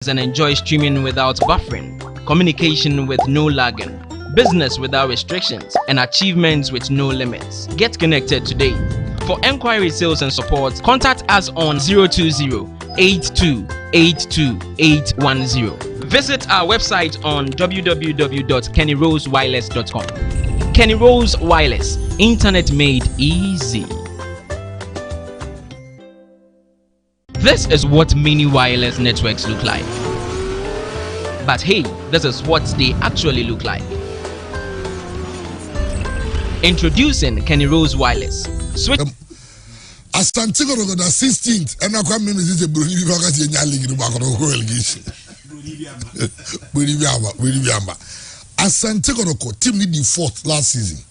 and enjoy streaming without buffering, communication with no lagging, business without restrictions, and achievements with no limits. Get connected today. For enquiry, sales, and support, contact us on 020-8282-810. Visit our website on www.kennyrosewireless.com. Kenny Rose Wireless, internet made easy. This is what mini wireless networks look like. But hey, this is what they actually look like. Introducing Kenny Rose Wireless. Switch. Asante go the 16th and I come in is a Bruni because you league in back of the Asante go team need the 4th last season.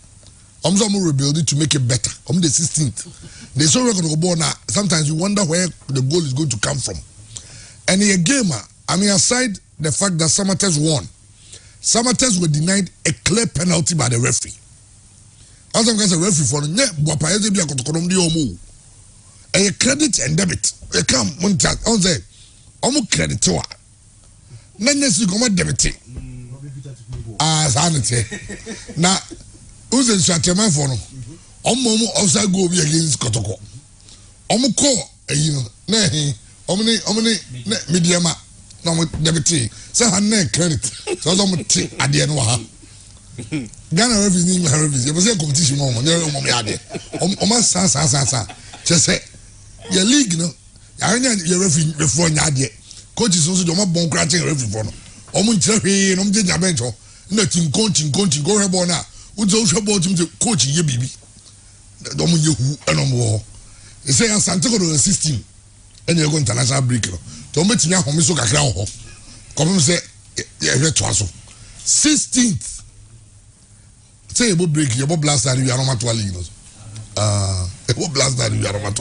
I'm some rebuilding to make it better. I'm the 16th. They so record go now. Sometimes you wonder where the goal is going to come from. And a gamer, I mean, aside the fact that Samatex won, Samatex were denied a clear penalty by the referee. As I'm going to referee for the a credit and debit. They come one time on the credit to her. Then you come at debit. Sanity. Now, who's in Shataman for no? Momo outside go be against Kotoko. Call, you know, nay, omni, mediama, no debit. Say her name credit. So I'm at the end of her. Ghana referees need referees. It was a competition moment. Sa. Just say, your league, no. I know your referee before Nadia. Coaches also don't want bone crashing referee for no. Omunchehe, no mje bencho. Nothing coaching, go rebona. Who's also about him to coach ye baby. Don't you and more. They say Santiago the 16. And you're going to international break. Don't bet me home so kakra ho. Come say yeah, 16th. Say you break your blast that you are not league. What blast that you are not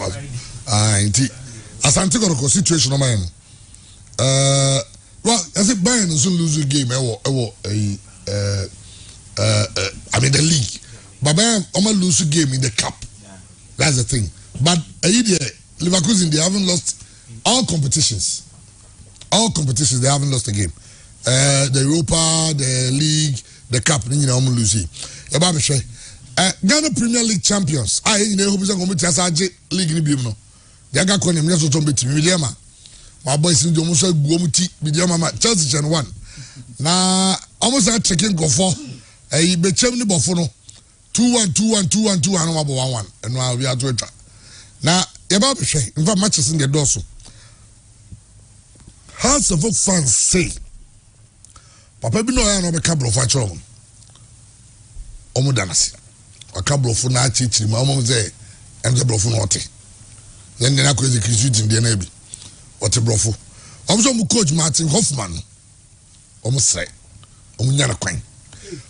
indeed. Asante got a situation on my own. Well, as a Bayern soon lose the game. I mean the league, but Bayern almost lose the game in the cup. That's the thing. But Leverkusen, they haven't lost all competitions. All competitions they haven't lost a game. The Europa, the league, the cup. You know, almost lose it. Ghana Premier League champions. I know who is going to be league in the they got one name so to be Mediama. My boys in the almost go to Mediama Chelsea and one. Now almost at checking go for a be chimney buffalo 2-1 and 1-1 and now we are to it. Now about in fact matches in the dorsal. Hearts of fans say Papa be no be couple of factor Omudanasi. A couple of funa teaching my mom say and the brofo note. Then I could execute in the navy. What a brofo. Also, coach Martin Hoffman. Almost say, Omunyana Quine.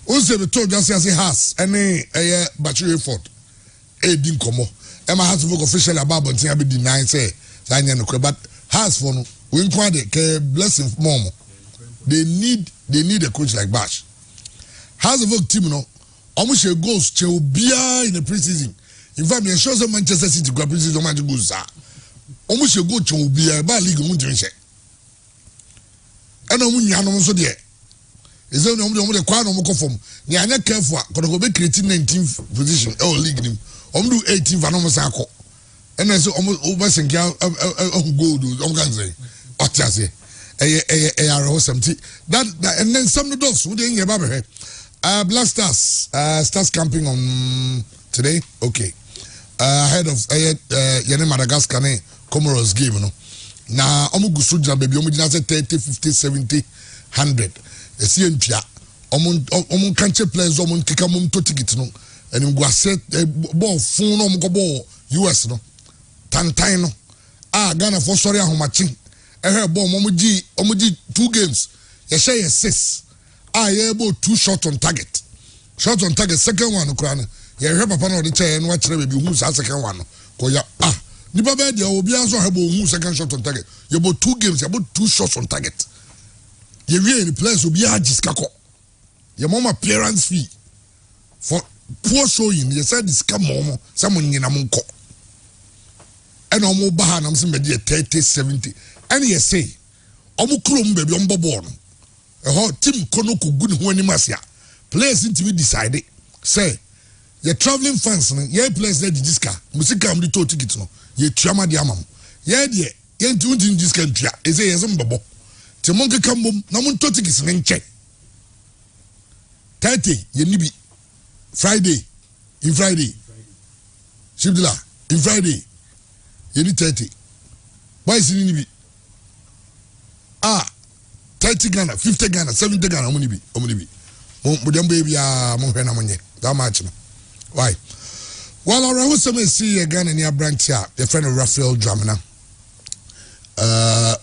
Also, the told just as he has any a battery fort. A dinkomo. Emma has to work officially about but I be denied say, but has for no. We inquired a blessing mom. They need a coach like Bash. Has a work team no. Almost a ghost to be in the preseason. In fact, I'm sure Manchester City go preseason match goes. Almost a go to be a bad league munche. And I'm so there. Is there no the quite no more form? You are not careful. Could go be creating 19th position or league him. Do 18th and almost ako. And I say almost over St. Gal go do. I'm going to say. What I say? That and then some of those who didn't get Black Stars starts camping on today. Okay. Ahead of Madagascar Comoros game, no. Now Omugusuja baby omujina say 30, 50, 70, 100. The CNPA omun country players omun kika mum to ticket no. And him go set ball phone no go ball US no. Tantan no. Ghana for sorry ahomachi. Ball omuji 2 games. You share 6. Able 2 shot on target. Shot on target, second one, Ukraine. You have papa no the chair and watch baby who's second one. Koya Nipa bed there will be also have who second shot on target. You about 2 games, you about 2 shots on target. You really the players will be a jiskako. Your mom appearance fee for poor showing. You said this come mom, someone in a monko. And no more bahan, I'm saying 30, 70. And you say, Omukrom baby on Bobon. A hot team kono ku good when you must ya. Players into we decided. Say, you're traveling fans, ye players there diska. Musika am the to ticket no. Ye chama diamam. Ye die, ye tunti in this country. Is a yes bobo. Timonke kambum, namun to tickets and check. 30, ye nibi. Friday. In Friday. Shibdila. In Friday. Ye need 30. Why is it nibi? 30 Ghana, 50 Ghana, 70 Ghana, how many be? Mudam baby, Monhena, that much. Why? Well, I was some see a gun in your branch here, your friend of Raphael Dramina.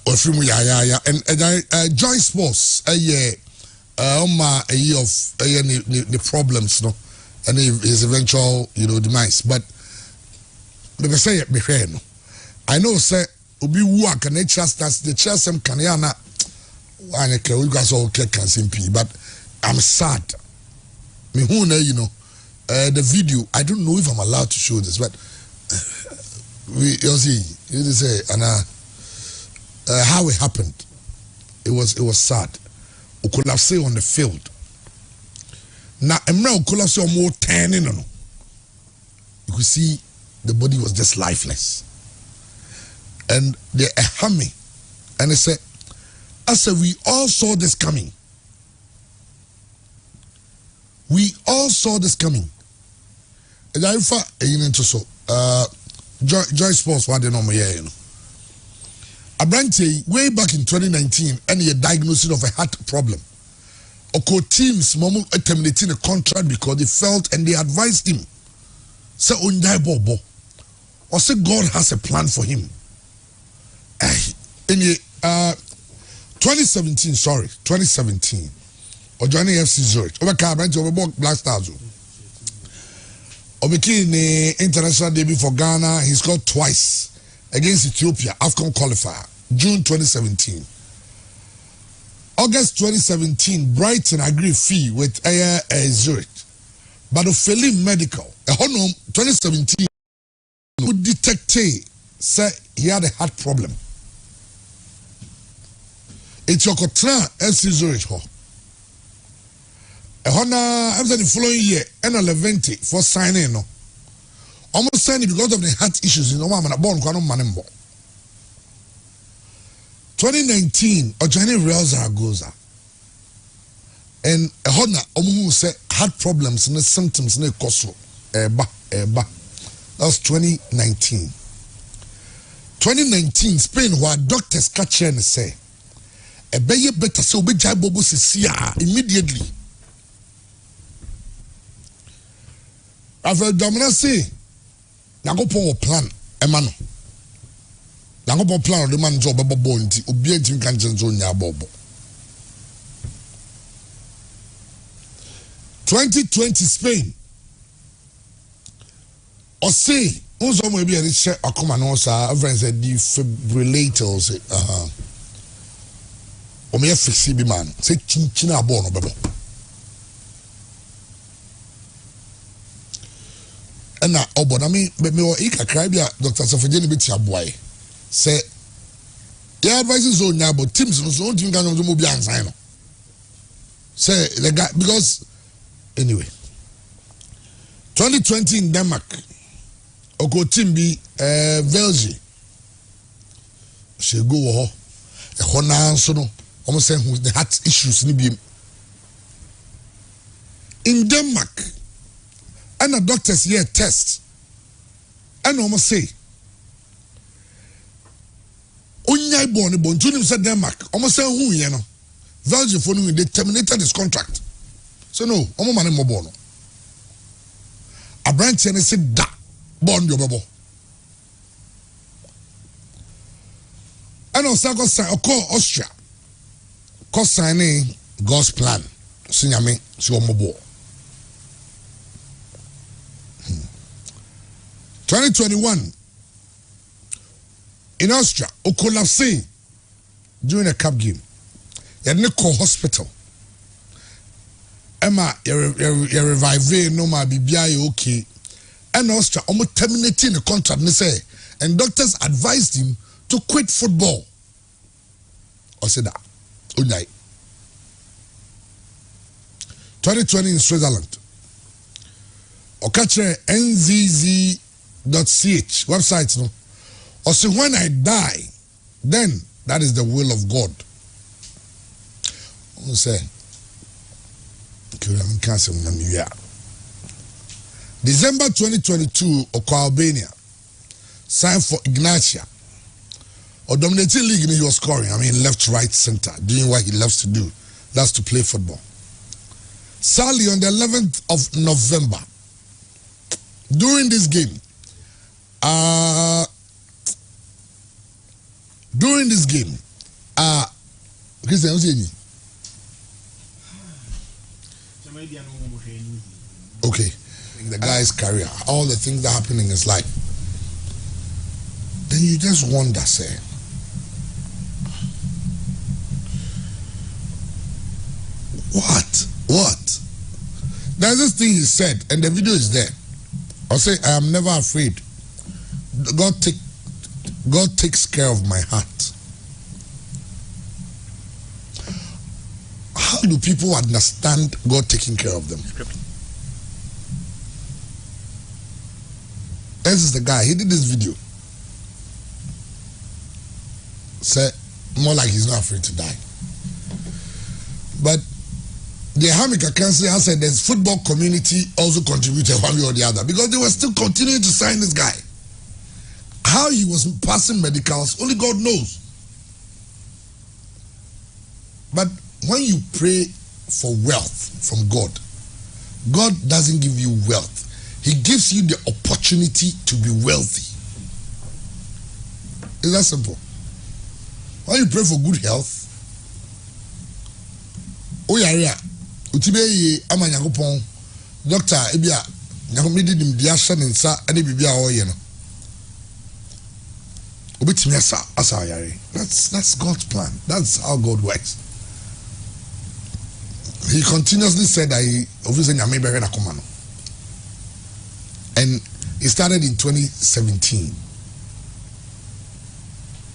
Or from ya, and Joy Sports, a year, a year of the problems, no, and his eventual, demise. But let me say it, no. I know, sir, Ubi work and they trust us, the trust them Kanyana. We guys all can simply, but I'm sad. Me who know, the video. I don't know if I'm allowed to show this, but you say, and how it happened. It was sad. We could have say on the field. Now, we could have say more 10 in. You could see the body was just lifeless, and they humming, and they said. I said, we all saw this coming. We all saw this coming. And I thought, Joy Sports, what they know me here, A branch way back in 2019, and he diagnosed of a heart problem. Oko teams, Momo terminating a contract because they felt and they advised him. Say, Bobo. Or say, God has a plan for him. 2017. Or joining FC Zurich. Over Carabant, over Black Stars. Obeki in international debut for Ghana, he scored twice against Ethiopia, AFCON qualifier, June 2017. August 2017, Brighton agreed fee with Air Zurich. But the failing medical, a honor 2017, would detect said he had a heart problem. It's your contra FC Zurich. A honor after the following year, and a Levante for signing. No, almost signing because of the heart issues in Oman and born Quanum Manembo. 2019, Ojani Real Zaragoza. And a honor Omu said heart problems and the symptoms in the Kosovo. That was 2019. 2019, Spain, where doctors catch and say. A better so be Jabobo immediately. Rafael Domina say, Nagopo plan, Emano. Nagopo plan of the man job about bounty, obedient canjans on your bobo. 2020 Spain. Or say, also maybe a rich a common also, friends said defibrillators. Omi fixi bi man say chinchina abo no bebo ena obo na me o ikakra bia Dr. Safajeni beti aboai say the advice zone na about teams no so team kan no mo bi ansan no say the guy because anyway 2020 in Denmark oko team bi Belgium she go ho e hona so no almost saying who the heart issues in Denmark, and the doctors here test, and almost say, Unyai born to said Denmark, almost say who you know, Belgium for they terminated his contract. So no, almost man more born. A branch and said da born your bubble. And also got sign call Austria. Cause signing God's plan. Sinyame si omobo. 2021 in Austria, Okolafse during a cup game. Yadne hospital. Emma, you revive no ma BBI okay. And Austria almost terminating the contract. And doctors advised him to quit football. Osida. Unyai. 2020 in Switzerland. Okache nzz.ch website no. Or say when I die, then that is the will of God. I say, December 2022, Okwa Albania signed for Ignatia. Or dominating league, he was scoring. I mean, left, right, center, doing what he loves to do. That's to play football. Sadly, on the 11th of November, during this game, Christian, what's your okay, the guy's career, all the things that are happening is like, then you just wonder, say, what? There's this thing he said, and the video is there. I'll say, I am never afraid. God takes care of my heart. How do people understand God taking care of them? This is the guy. He did this video. Say more like he's not afraid to die. But the Hamika Council has said the football community also contributed one way or the other because they were still continuing to sign this guy. How he was passing medicals, only God knows. But when you pray for wealth from God, God doesn't give you wealth. He gives you the opportunity to be wealthy. It's that simple. When you pray for good health, oh yeah, utibe ama Nyankopon doctor ebia Nyankopon di dim dia hye nsa ade bibia o ye no. Obetimi asa yare. That's God's plan. That's how God works. He continuously said that he obviously nyame bere na koma no. And it started in 2017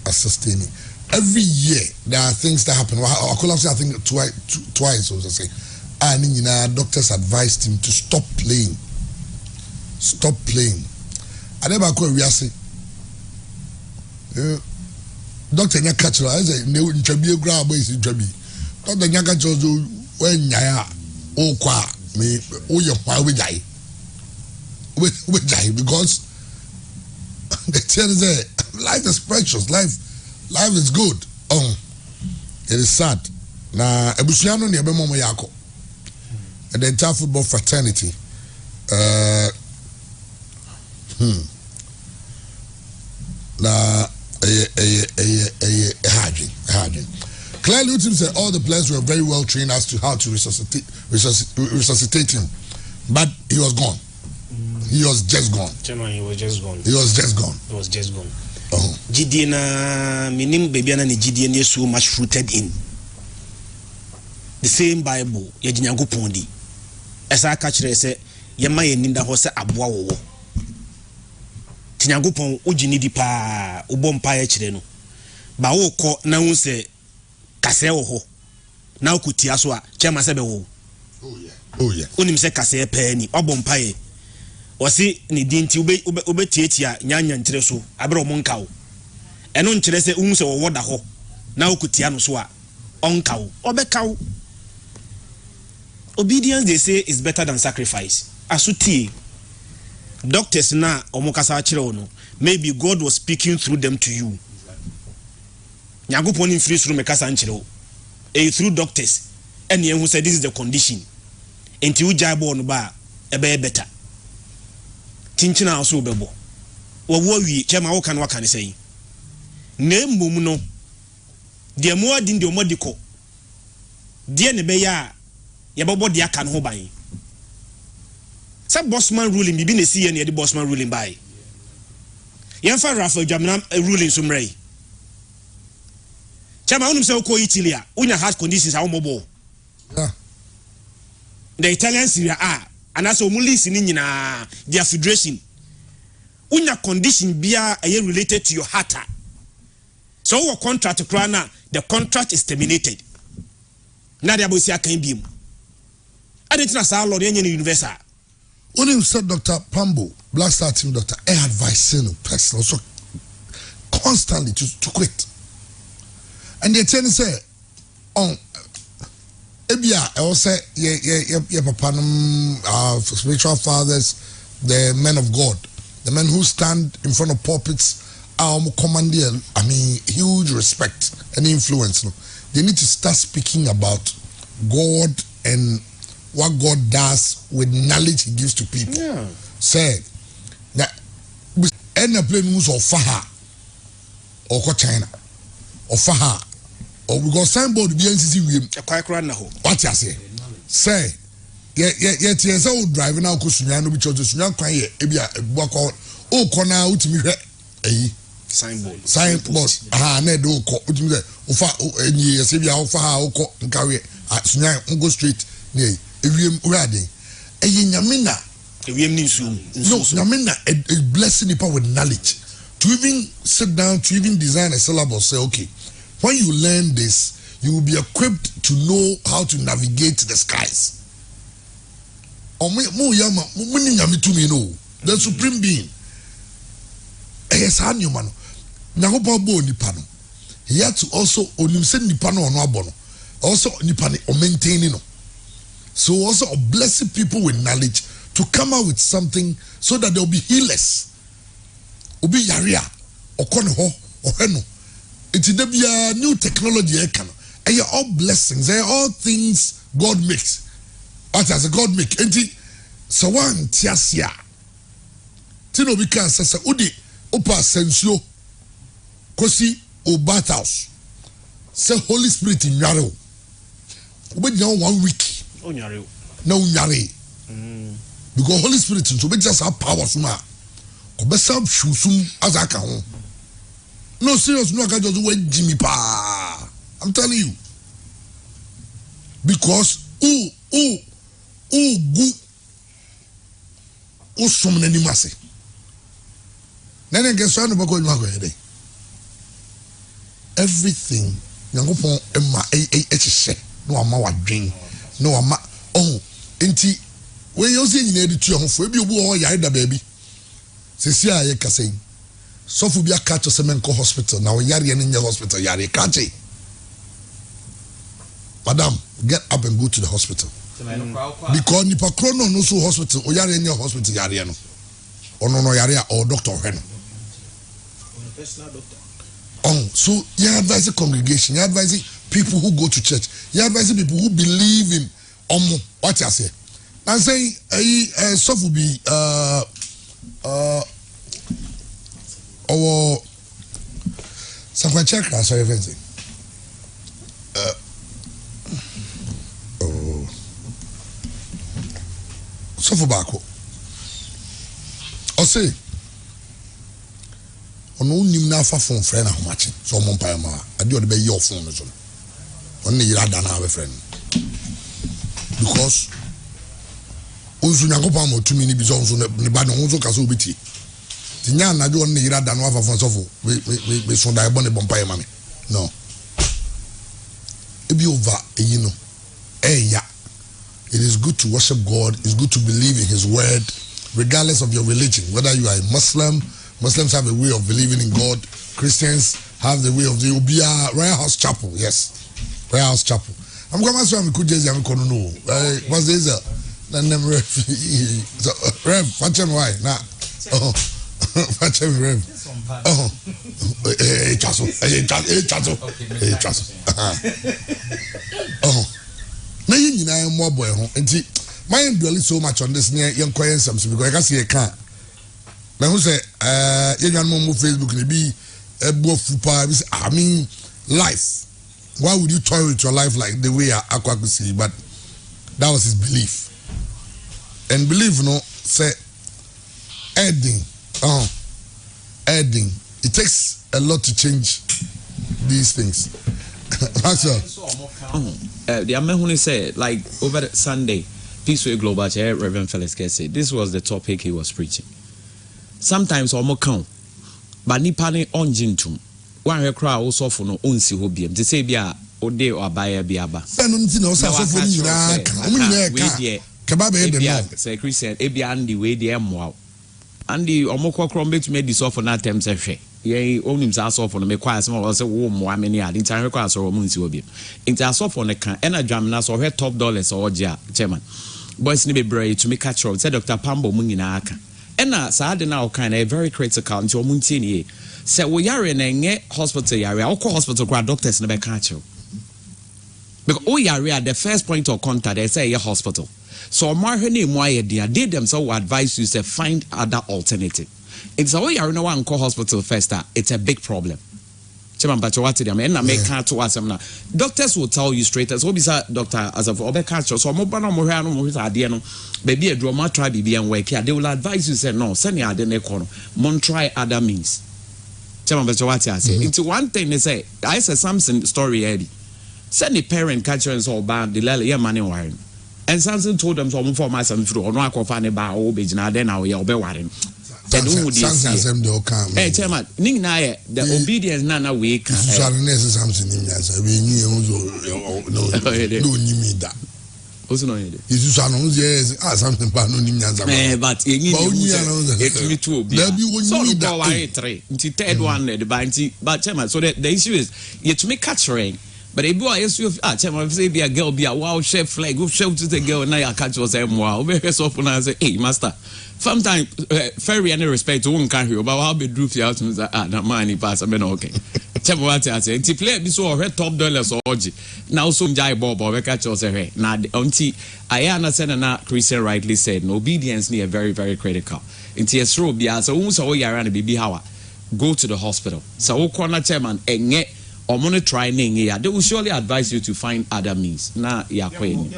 as sustaining. Every year there are things that happen. I think twice I was saying. And doctors advised him to stop playing. Stop playing. I never call Riasi. Doctor Nyakachro, I said, "No, Chabi grab is in Chabi." Doctor Nyakachro, when Nyaya, oh, qua me, oh, your power with die. With die because the tell is there. Life is precious. Life is good. It is sad. Na ebusuano ni ebemo mo yako. And the entire football fraternity. Clearly, Utim said all the players were very well trained as to how to resuscitate him, but he was gone. He was just gone. He was just gone. He was just gone. He was just gone. Gideon, minim baby na Gideon is so much rooted in the same Bible. Yejinyango pondi. Esa kachire se yema yeninda ho se aboa wo. Tinyango pon ojini di pa obo mpa ya kire no. Ba wo ko na hu se kase wo ho. Na okutia so a chema se be wo. Oh yeah. Oh yeah. Onim se kase pe ni obo mpa ye. Osi ni dinti ube tietia nyanya nkyere so abere omonka wo eno nkyere se hu se wo woda ho na okutia no so a onka wo obeka wo. Obedience, they say, is better than sacrifice. Asuti doctors na omokasa akire no, maybe God was speaking through them to you. Nyagopon in free through mekasa nkire through doctors and who said this is the condition until you jabo no ba ebe better tinchina also bebo wo wi chema wo kan waka ne sei na mmom no de mo adin de omodiko de ne be ya yebobo de aka no ho ban sa bossman ruling bibi ne si ye ne de bossman ruling by yemfa Rafa Jamina ruling sumrei chama unum se ko Italy a unya heart conditions a wo mobo yeah the Italian Serie A and as omulisi ni nyina their federation unya condition bia related to your heart So our contract krana, the contract is terminated. Na dia bosia kan biem. Adentina sa Lord yen universal. When you said Dr. Pambo, Black Star team doctor, I advise him personal so constantly to quit. And they tell me say on Ebia, I will say yeah papa spiritual fathers, the men of God, the men who stand in front of pulpits are commanding, I mean, huge respect and influence. No? They need to start speaking about God and what God does with knowledge he gives to people. Yeah. Say that any plane moves of Faha or China or Faha or we got signboard the NCC. What you say? Yeah, so driving now because Sunyano be chosen Sunyan Kanye, Ebia, walk out. Oh, corner out me, signboard. Ne do ko utim say ofa enyi esebi a ofa ha okọ nkawe asunya go straight ne ewiem urade eyi nyame na ewiem ni nsu no nyame na blessing people with knowledge to even sit down to even design a syllabus. Say okay, when you learn this you will be equipped to know how to navigate the skies. Mo yama mo ni nyame to me no the supreme being. Yes, I knew man. Nagopa nipa no. He had to also onimse nipa no ono abono. Also nipa ne o maintaining no. So also blessing people with knowledge to come out with something so that they'll be healers. Obi yaria okono ho oheno. It is a new technology ekano. And you're all blessings. They are all things God makes. What as a God make? Enti so one tiasia. Tino bika sasa udi Opa sensio kosi o battles say Holy Spirit in yaro we now 1 week onyare na unyare because Holy Spirit so be just have power so na ko be sam shusum azaka ho no serious no aka just we Jimmy pa I'm telling you because gu o som na ni mase. Everything Yankopon Emma no ama wadwen no ama oh enti we you say you need to your for bi obu o yare da baby sesi a ye kase so fu bia catch Semenko hospital na o yare en nye hospital yare catch madam get up and go to the hospital because nipa krono no so hospital o yare en hospital yare no ono no yare or doctor hen personal doctor. Oh, so you advise the congregation, you advise people who go to church, you advise people who believe in what you say. I'm saying stuff will be our some check sorry everything. So for back. I'll say ono nim na fa phone friend na machi so mo mpa ma ade o de be your phone no so on ne yira da na be friend because onzu nyango pa mo tumi ni bi so ne ba no onzu ka so obiti tinya na de on ne yira da na fa phone so fo we so da e bo ne bompa ma me no e bi over eyi no ya it is good to worship God, it's good to believe in his word regardless of your religion, whether you are a Muslims have a way of believing in God. Christians have the way of the Obia Royal House Chapel. Yes, Royal House Chapel. I'm going to say I'm going to know. What's this? Then them Rev. Watch him why? Nah. Oh, watch him Rev. Oh, chaso. Oh, now you know more boy. And see, mind dwelling so much on this near young quiet something because I can see a car. But who say you can move Facebook and be a book I mean life. Why would you toy with your life like the way I could see? But that was his belief. And belief say adding. It takes a lot to change these things. That's all. The Amehuni said, like over the Sunday, Peaceway Global Chair, Reverend Felix said, this was the topic he was preaching. Sometimes almost count, but nipane on jintum. one recra also for no own si hobium to say bia ode or buyer biaba sanu nti na o so for ni na ka o nyina ka keba be de no say Christian ebia andi we de emwa andi omokọ krom betumi di so for na tem se hwe ye onim sa so for no me kwa asem o say wo moa me ne ade ntan recra so mo nsi hobium nti so for ne kan ena dwam na so hwe top dollars o gia chairman boys ni be brave to me catch up say Dr. Pambo mu nyina aka ena sa de na o kan very critical nti o mu ntie ni say wo yare na nye hospital yare akọ hospital kwa doctors na be catch up because oh yare the first point of contact they say your hospital so marhe ni mo aye dia they themselves will advise you to find other alternative it's oh yare no one call hospital first it's a big problem chema mpacho what them na me can to asem na doctors will tell you straight as obisa doctor as of obe catch so mo ba no mo hwe anu mo hwe ade no baby adro ma try bibi and work here they will advise you say no send your ade na kono mon try other means chema mpacho what I say into one thing they say I say Samson story eddie send the parent catcher and so bad the lele yeah money wiring and Samson told them so for my son through no akọ ne ba o be jina then now you be wiring Samson de okam eh chairman ning na the obedience na we can so na Samson ni nyansa we nyi no nyimi da osu no yede isu so no yes Samson pa no nyimi nyansa but yenyi it me too obi so no go wire 3 nti third one the banti but chairman so the issue is you to make catching but if you are chairman say be a girl be a wow chef flag go chef to the girl na ya catch us wow we so for na say hey master sometimes very any respect to one can hear but how be do for out na man pass me no okay chairman what I say nti play be so top dollars oji now so njai bob we catch us hey na unti I na say na Christian rightly said no obedience near very very critical nti esro bia so won so yara na bibi hawa go to the hospital so wo corner chairman enye or money training here they will surely advise you to find other means na yakwe ni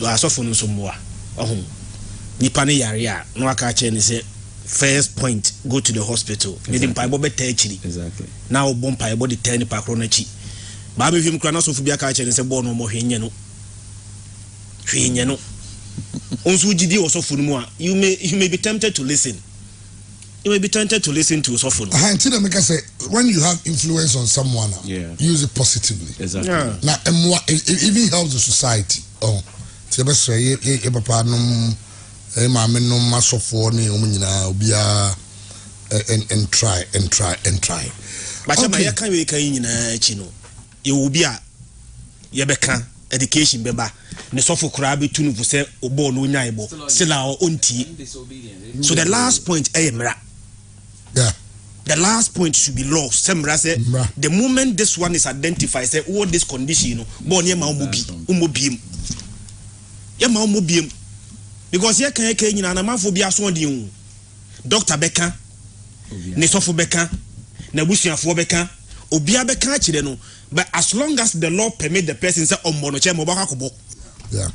asofo no so moa ohun nipa ne yare a no aka che ni say first point go to the hospital need mpa bo beta achiri exactly now bo mpa bo de 10 pa kro na chi ba be hwim kra na asofo bi aka che ni say bo no mo hwenye no onso gidi osofo no mu a you may be tempted to listen. You may be tempted to listen to Sofun. Until the maker say when you have influence on someone, use it positively. Exactly. Now, it even helps the society. Oh, tiba say ye papa num mama num masofo ni omunyina obia and try. But okay. Can we can nyina chi no. Ye obi a ye beka education beba ne sofo kura be tunu fu say obo no nyaibo still a onti. So the last point mra. Yeah. The last point should be lost. The moment this one is identified, say, oh, this condition, born ye ma umobim. Because here can you na man for be a swan di Dr. Beka, ne sofo beka, ne busuafo beka, obia beka chire no. But as long as the law permit the person say omono che mo baka kobo. Yeah.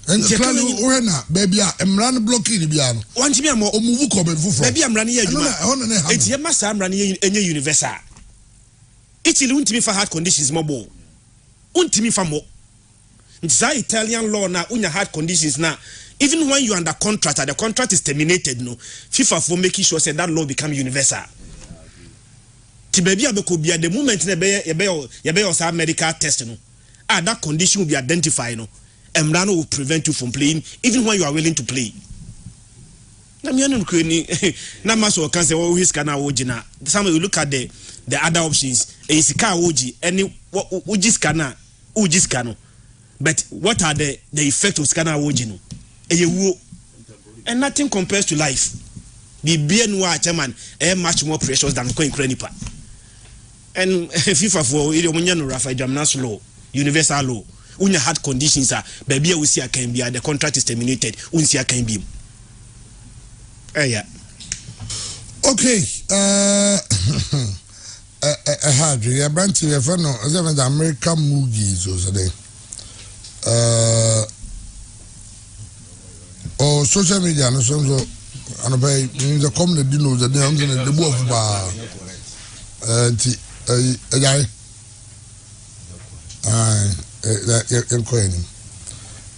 And when baby emran blocking bia no want me mo omuvu ko be fufu baby emran ye adwuma eti ye masa emran ye enye universal itili untimi fa heart conditions mo bo untimi fa mo nti Italian law na unya heart conditions na even when you under contract the contract is terminated no FIFA for making sure say that law become universal ti baby abeko bia the moment na be your medical test no that condition will be identified no Emrano will prevent you from playing even when you are willing to play. Some you look at the other options. But what are the effects of scanner ojino? And nothing compares to life. The BNY chairman much more precious than coin cranipa. And FIFA for Idomunian Rafa Jamnas law, universal law. Unya hard conditions are baby we see can be the contract is terminated unsi can be yeah okay hard you brand to for no the American movies or today or social media no so and by the comedy know that I'm going to the both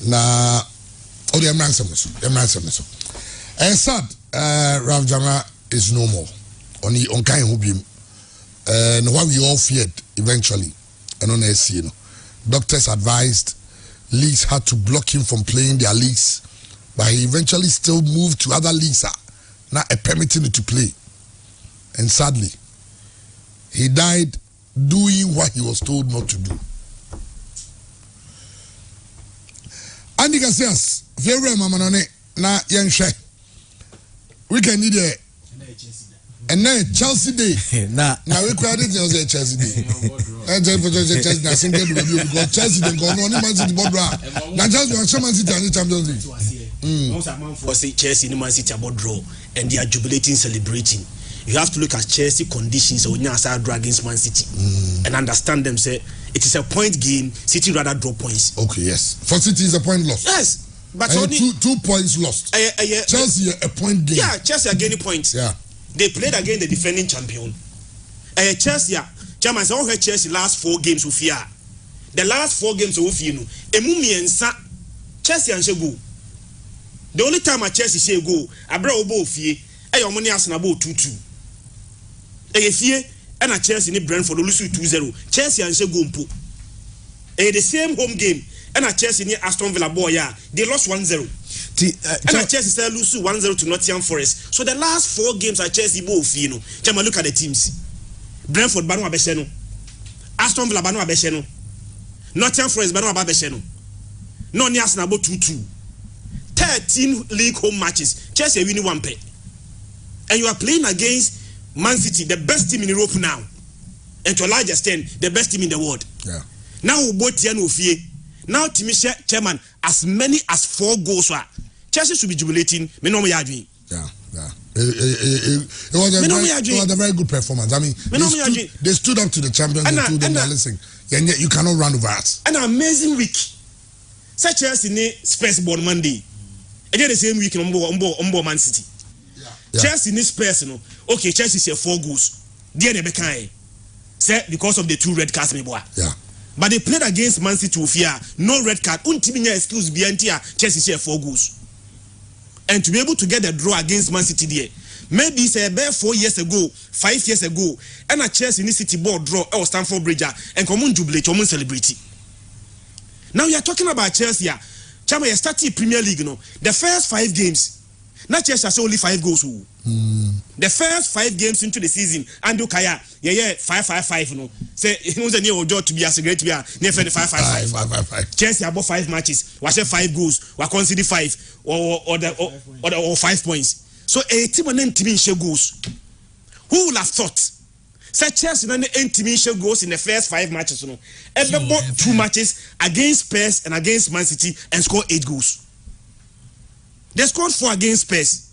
na odi emransem so and sad Rav Jama is no more on kan ho biem and what we all feared eventually. And on SC, you know, doctors advised leagues had to block him from playing their leagues, but he eventually still moved to other leagues, now permitting him to play. And sadly, he died doing what he was told not to do. Andy Cassias, favorite mama na yenhwe. We can need a and then Chelsea day. Now we credit Chelsea day. And Chelsea na single review because Chelsea dey go on Man City board draw. Na Chelsea and Man City and Champions League. Most among for say Chelsea and Man City board draw and they are jubilating, celebrating. You have to look at Chelsea conditions when you are draw against Man City and understand them. Say it is a point game. City rather draw points. Okay, yes. For City is a point lost. Yes. But only 2 points lost. Chelsea a point game. Yeah, Chelsea are gaining points. Yeah. They played against the defending champion. Chelsea, Chairman said, all Chelsea last 4 games with fear. The last 4 games with fear, Emumi and Sa Chelsea and Shego. The only time a Chelsea say go, I brought Obo fear, your money as an about 2-2. Fear and a Chelsea in Brentford lose 2-0. Chelsea and Shego Mpo. The same home game. And a Chelsea near Aston Villa boy, they lost 1-0. And a Chelsea still lose 1-0 to Nottingham Forest. So the last 4 games at Chelsea both, you know. Chama look at the teams. Brentford Banu Abesheno. Aston Villa Banu Abesheno. Nottingham Forest Banu Abesheno. No near Snabo 2-2. 13 league home matches. Chelsea winning 1 pay. And you are playing against Man City, the best team in Europe now. And to a large extent, the best team in the world. Yeah. Now we both here no fear. Now, Timisha Chairman, as many as 4 goals, Chelsea should be jubilating. Yeah. It was a very good performance. I mean, they stood up to the champions and told them, listen, you cannot run over us. An amazing week. Such Chelsea ne Spurs born Monday. And the same week in Umbo Man City. Yeah. Chelsea ne Spurs, you know. Okay, Chelsea share 4 goals. They never can. Say because of the 2 red cards, yeah. But they played against Man City with fear, no red card. Untiminya excuse BNT Chelsea share 4 goals. And to be able to get a draw against Man City there, maybe say about 4 years ago, 5 years ago, and a Chelsea in the City board draw or Stamford Bridge and common jubilate, common celebrity. Now you are talking about Chelsea. Chama, you started Premier League, you know. The first 5 games. Not Chelsea has only 5 goals. The first 5 games into the season, Ando Kaya, 5-5-5, you know. Say he was a new job to be as a great player, near 5-5-5. Chelsea about 5 matches, was 5 goals, was conceded 5 or 5 points. So a team and team in goals. Who would have thought? Say Chelsea and the team goals in the first 5 matches, you know. Ever bought 2 matches against Spurs and against Man City and scored 8 goals. They scored 4 against Spurs.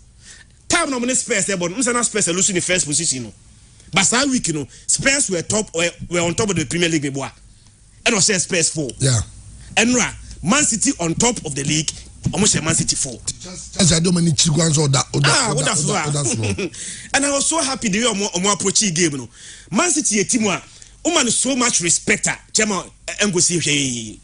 Time no Spurs there, but Spurs are losing the first position. But that week, you know, Spurs were on top of the Premier League. And was Spurs 4. Yeah. And Man City on top of the league, almost Man City 4. And I was so happy the way I'm approaching game. You know, Man City a team where so much respect. Chema and go see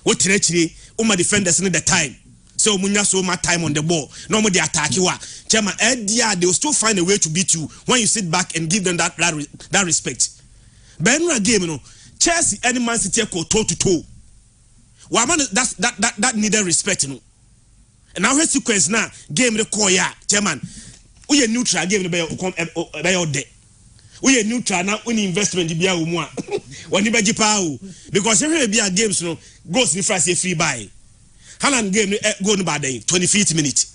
what defenders in the time. So Munya so much time on the ball. No more they attack you. Chairman, they will still find a way to beat you when you sit back and give them that respect. But in a game, you know, Chelsea and Man City go toe to toe. That needed respect, you know. And now her sequence now game the call Chairman. We are neutral game the all day. We are neutral now when investment be a one. When you because every be a games, you know, goes in France free buy. Haaland game go no bad 25th minute.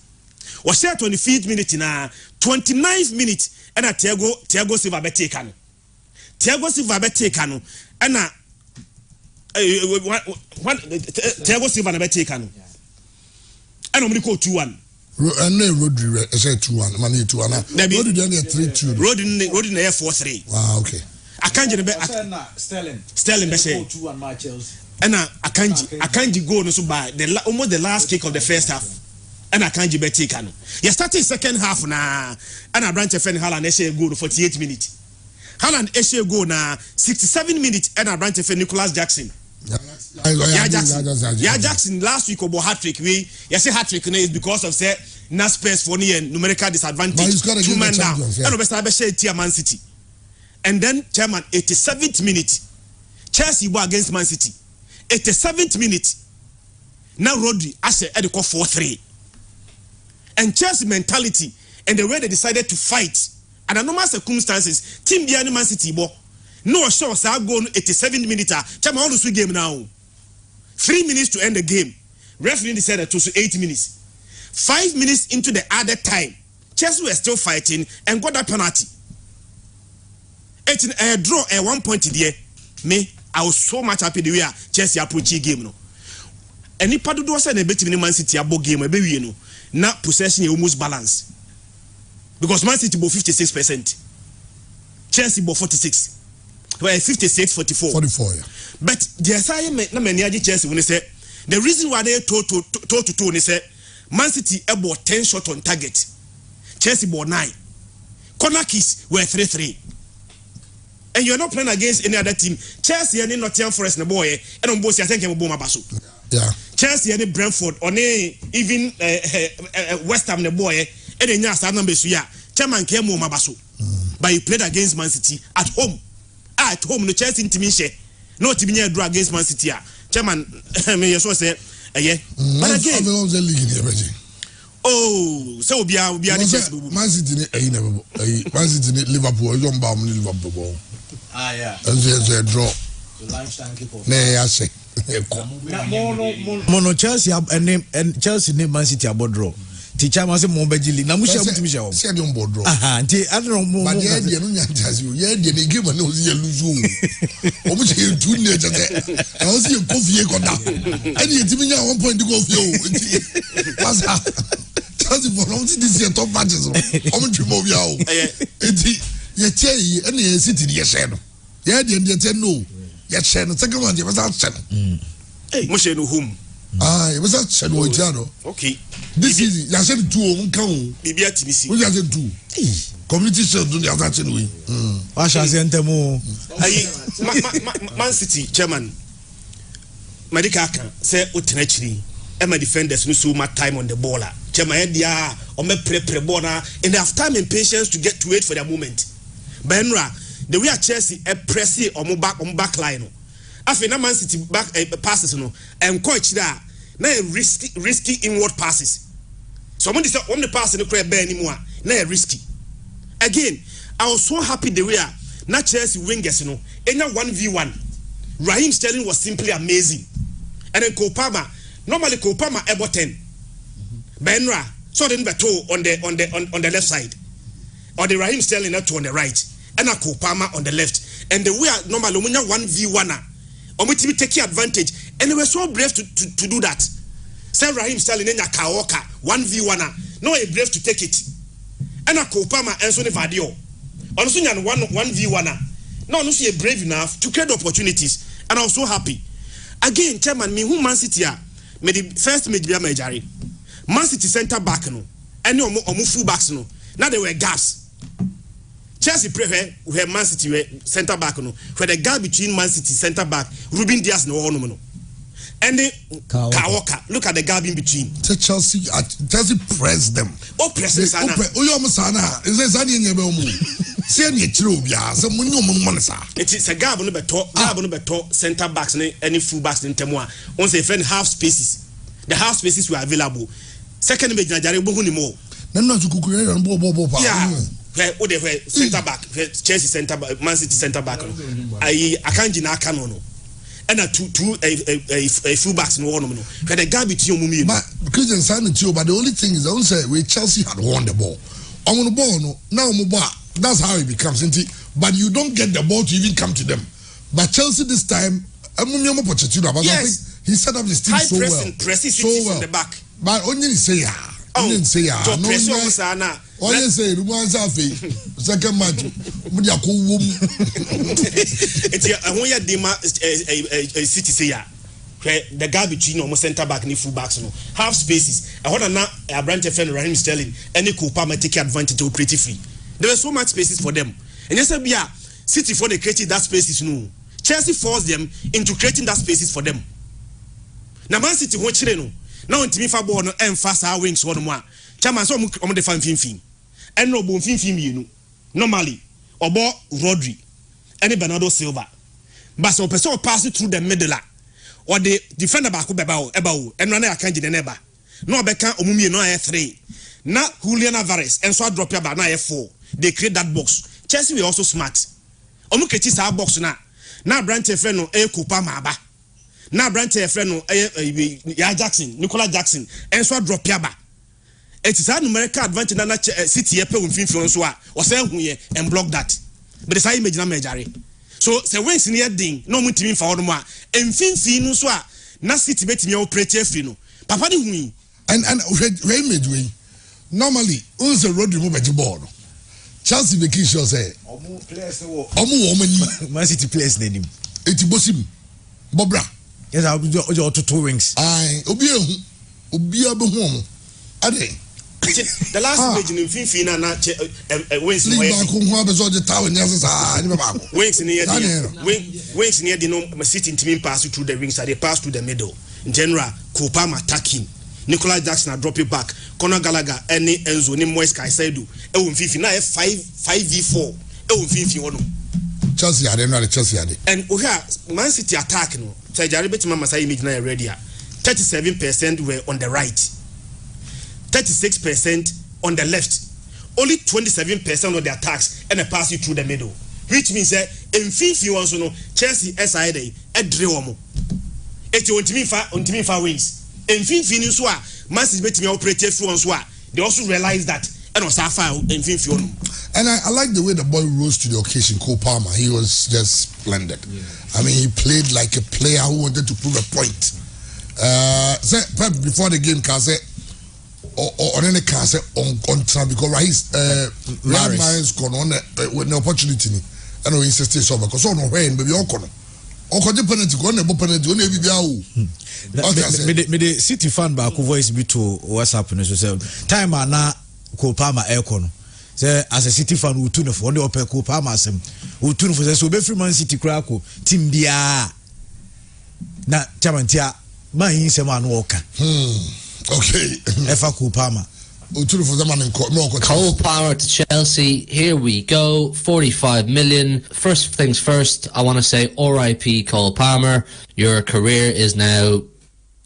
Was there 25th minute na 29th minute and a Thiago Silva be taken. Thiago Silva be taken and Thiago Silva be taken. And only go 2-1. And then Rodri say 2-1. Man 2-1. Rodri then 3-2. Rodri na 4-3. Wow, okay. Akanji be Sterling be say 2-1 my Chelsea. And Akanji go no so by almost the last kick of the first half. And Akanji be taken. You started second half na and a branch of Haaland issue goal 48 minutes. Haaland issue goal na 67 minutes and a branch of Nicholas Jackson. Jackson last week about hat-trick. You say hat-trick is because of say Spurs for numerical disadvantage. 2 man down. And the best I be share Man City. And then chairman 87th minute Chelsea were against Man City. 87th minute. Now Rodri as a 4-3. And Chelsea mentality and the way they decided to fight under normal circumstances, team behind Man City bo no sure say go 87 minutes. Chairman on the game now. 3 minutes to end the game. Referee decided to 8 minutes. 5 minutes into the other time, Chelsea were still fighting and got that penalty. It's a draw at 1 point there. Me, I was so much happy the way Chelsea approach the game. No, and if Padu was a bit in Man City about game, maybe you know, now possession is almost balanced because Man City bought 56%, Chelsea bought 46%. Well, 56-44. 44, yeah. But the assignment na many Chelsea when they say the reason why they toe to toe they say Man City about 10 shots on target, Chelsea bought 9. Corner kicks were 3-3. And you're not playing against any other team. Chelsea and Nottingham Forest na boy and on both I think I'm baso. Yeah. Chelsea and Brentford or even West Ham na boy and then start number suya. Chairman came home baso. But he played against Man City at home. At home, no Chelsea team share. No team near draw against Man City. Chairman, me so say, yeah. But again, oh, so we are the Man City, Man City, Liverpool, don't bomb Liverpool. Ah, yeah. That's a draw. Lifetime keeper. Nay, I say. Mono Chelsea and Chelsea name Man City about draw. Teacher must have more badly. Now, we shall see a young board draw. I don't know. But yeah, the Young yeah, the game and no see a lose. Almost here 2 years. I was here coffee. And you give me 1 point to go for you. What's that? Chelsea for long this year top matches. How much more we are? You tell you, and you sit in your shadow. Yeah, the end, no. Yet, Shannon, second one, you was outside. Hey, Moshe no whom. Ah, it was that shadow. Okay. This is, I said 2 count. Maybe at TBC. We are 2. Community should do the other thing. I shall send them more. Man City, Chairman. Madikaka say, Utenachri, and my defenders no so much time on the ball. Chairman, dia, or me pre border, and they have time and patience to get to it for their moment. Benra, the way Chelsea a pressy or back line. After Man City back passes no and coach that now risky inward passes. So when the pass in the crowd bear anymore, now risky. Again, I was so happy the way not Chelsea wingers in a 1v1. Raheem Sterling was simply amazing. And then Kopama, normally Kopama ever 10. Benra, so then the toe on the left side. Or the Raheem Sterling not on the right. And a Kopama on the left. And the way normally when you 1v1 or we taking advantage, and they were so brave to do that. Say Raheem Sterling in a Kaoka 1v1, no, a brave to take it. And a Kopama and Sonny Vadio. Also, 1v1, no, a brave enough to create opportunities, and I was so happy. Again, Chairman, me who Man City made the first major Man City centre back no, and no full backs no. Now there were gaps. Chelsea prefer where Man City were centre back no, where the gap between Man City centre back, Ruben Dias no one no. And the Kaoka, look at the gap in between. Chelsea press them. Oh, press Sana. Oh, you Sana. Is there Zani in your room? Say any true, yeah. Some money, it is a gap on the top centre backs, any full backs in Temoa. Once they find half spaces, the half spaces were available. Second major, Jari Bohuni more. No, to cook and Bobo. Yeah. Where they were centre back, Chelsea centre back, Man City centre back. I can't deny Canono. And a full backs in one. Where the gap between you. But Christian signed it, but the only thing is, I don't say where Chelsea had won the ball. On the ball, no, now that's how it becomes, isn't it? But you don't get the ball to even come to them. But Chelsea this time, yes, he set up his team so well. So well. The back. But only say only say only say second match it's City say where the gap between almost centre back and full backs no half spaces. I want now a branch of friend Raheem Sterling any Kopama take advantage of pretty free. There were so much spaces for them. And yes, City for they created that spaces no. Chelsea forced them into creating that spaces for them. Now Man City won't no. Now in Timifa ball no and fast our wings one more. Chairman so on the fan fin. And no bon fin you know. Normally, Obo Rodri any Bernardo Silva. But so person pass it through the middle or the defender back eba and run a kanji the neighbor. No beka omumi no 3. Na Julian Alvarez and so drop your ba na 4. They create that box. Chelsea we also smart. Omu keti sa box na branch friend no Kupa Maba. Na branch friend no ya Jackson, Nicola Jackson and so drop your ba. It is a numerical advantage na City epe mfimfini so a o say hu ye and block that. But the same image na Majari. So say when senior ding no mu timi fa wodo mu a mfimfini no so a na City betimi operate free no. Papa ni hu and we image we normally who's a road remove the ball. Chelsea be kiss you say omu players wo Man City players name etibosim Bobra. Yes, I will do 2 wings. Aye, obi abe hu ade. The last page in Finfina na wings wings near the no sitting team pass through the rings, they pass through the middle. In general, Kopama attacking. Nicola Jackson drop it back. Conor Gallagher, any Enzo, ni Moise Caicedo. Finfina 5v4. Chelsea, I don't know the Chelsea. And we have Man City attack no. So Jaribet Mama say image na ready. 37% were on the right. 36% on the left. Only 27% of the attacks and they pass you through the middle. Which means that in FIFA also no Chelsea SID a dream. It's on far wings. In FIFA so Man City betting operate through on so they also realize that and on Safa in FIFA. And I like the way the boy rose to the occasion. Cole Palmer, he was just splendid. Yeah. I mean, he played like a player who wanted to prove a point. Say Pep before the game can say or any can say on time because Maris gone on with the opportunity and we insisted so because on when baby on the penalty go on the penalty on every me the City fan back voice be to what's happening so time na Cole Palmer aircon say as a City fan we tune for the upper Cole Palmer asem we tune for so be free Man City crack team bia na chamantia man yin se man walk okay efa Cole Palmer Cole Palmer to Chelsea. Here we go. 45 million. First things first, I want to say RIP Cole Palmer. Your career is now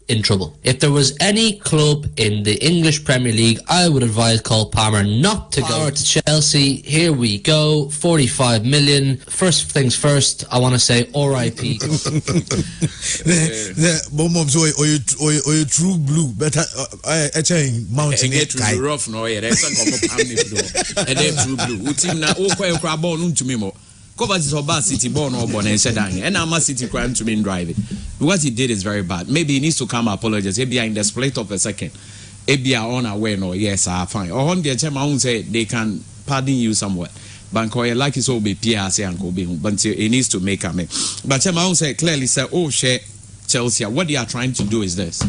in trouble. If there was any club in the English Premier League, I would advise Cole Palmer not to go to Chelsea. Here we go. 45 million. First things first, I want to say RIP. The bombs or you true blue, but I change mountain it rough no yeah. There's some and then true blue. Utim na o kwa ekra ball unto me more. Cover this Oba City born or born and said and I'm a City crime to mean driving. What he did is very bad. Maybe he needs to come apologize. Maybe in the split of a second. Maybe are on aware no yes fine. Or on the time I won't say they can pardon you somewhat. Bankoy like his old be PRC and Kobe, but he needs to make a me. But I won't say clearly say oh share Chelsea. What they are trying to do is this.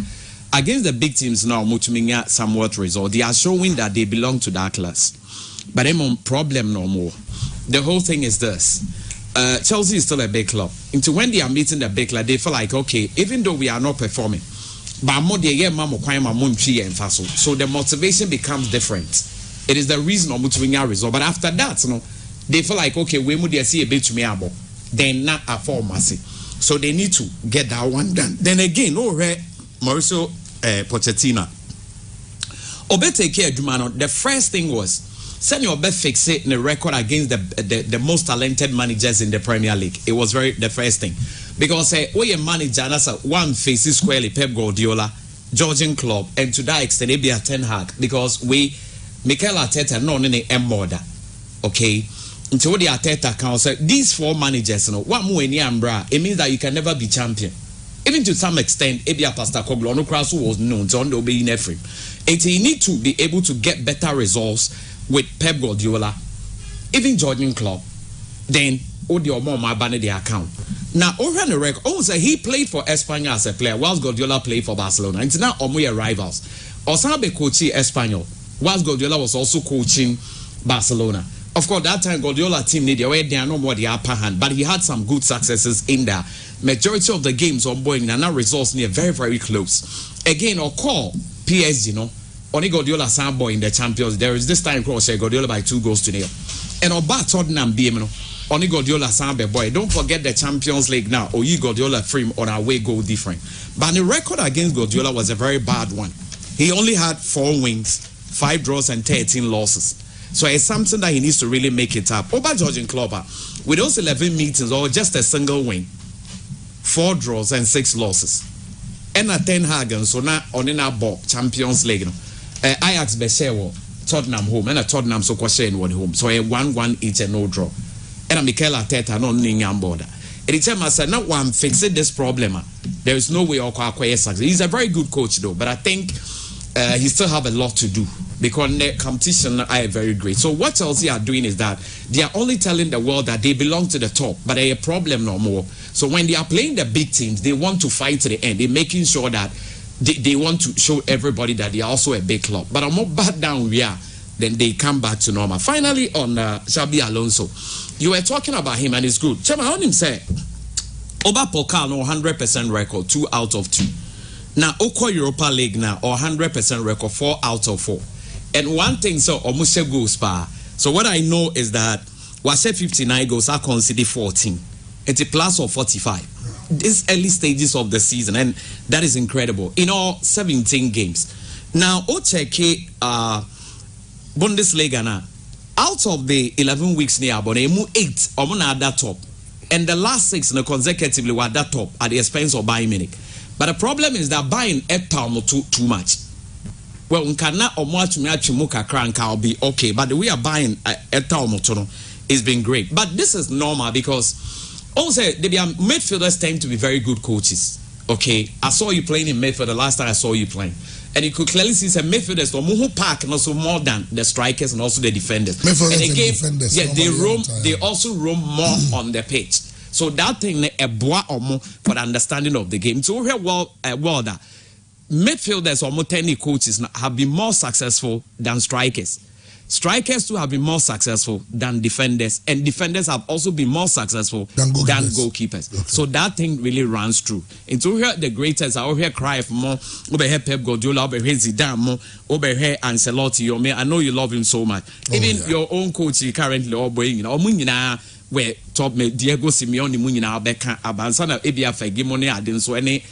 Against the big teams now, Mutuminga somewhat result. They are showing that they belong to that class. But them on problem no more. The whole thing is this. Chelsea is still a big club. Into when they are meeting the big club, they feel like, okay, even though we are not performing, but so the motivation becomes different. It is the reason of Mutuminga result. But after that, you know, they feel like, okay, we would see a bit to me abo. Then not a pharmacy. So they need to get that one done. Then again, Mauricio Pochettino. Obete care Jumano, the first thing was send your best fix it in a record against the most talented managers in the Premier League. It was the first thing. Because we a manager and that's one faces squarely Pep Guardiola, Georgian club, and to that extent it be a Ten Hag because Mikel Arteta no in the border. Okay. Until the Arteta can say these 4 managers, one more in Yambra, it means that you can never be champion. Even to some extent, Ebia Pastor Koglo, no cross was known to obey in Ephraim. And you need to be able to get better results with Pep Guardiola, even Georgian club. Then, Odio Moma banned the account. Now, over the record, also he played for Espanyol as a player, whilst Guardiola played for Barcelona. And now, we are rivals. Osabe coaching Espanyol, whilst Guardiola was also coaching Barcelona. Of course, that time Guardiola team needed they are no more the upper hand, but he had some good successes in there. Majority of the games on board and now results near very, very close. Again, or call PSG, only Guardiola Sambo in the Champions. There is this time cross Guardiola by 2 goals to nil. And Oba Tottenham BM, Oni Guardiola Sambe boy. Don't forget the Champions League now. Oyi Guardiola frame on our way goal different. But the record against Guardiola was a very bad one. He only had 4 wins, 5 draws, and 13 losses. So it's something that he needs to really make it up. Over Georgian Klopp, with those 11 meetings or just a single win, 4 draws and 6 losses. And a 10 Hagen, so now on in our ball Champions League. Ajax Beshewo, Tottenham home, and a Tottenham so question one home. So a 1-1 each and no draw. And a Mikel Arteta no ning border. And it's I said, not one fixing this problem. There is no way or success. He's a very good coach though, but I think he still have a lot to do because the competition are very great. So what Chelsea are doing is that they are only telling the world that they belong to the top, but they have a problem no more. So when they are playing the big teams, they want to fight to the end. They're making sure that they want to show everybody that they are also a big club. But I'm more bad down we are, then they come back to normal. Finally, on Xabi Alonso, you were talking about him and it's good. Chema, I want him say, Oba Pokal no 100% record, 2 out of 2. Now, Oko Europa League now, or 100% record, 4 out of 4. And one thing, so almost goals pa. So what I know is that was 59 goals, I consider 14. It's a plus of 45. These early stages of the season, and that is incredible. In all 17 games. Now, Ocheke Bundesliga now, out of the 11 weeks near Abonemu 8 Omona at that top. And the last 6 consecutively were at that top at the expense of Bayern Munich. But the problem is that buying too much. Well, we cannot much can be okay, but the way are buying is been great. But this is normal because also the midfielders tend to be very good coaches. Okay, I saw you playing in midfield the last time I saw you playing, and you could clearly see some midfielders who pack and also more than the strikers and also the defenders. And again, yeah, they roam. They also roam more on the pitch. So that thing a bois or more for the understanding of the game. So we well that midfielders or more technical coaches have been more successful than strikers. Strikers too have been more successful than defenders, and defenders have also been more successful than goalkeepers. Okay. So that thing really runs true. And so here the greatest I hear cry for more over here Pep Guardiola, over here Zidane, more over here Ancelotti. I know you love him so much. Even your own coach currently where top me Diego Simeone munyina beka abansana ebia fagi money adin so any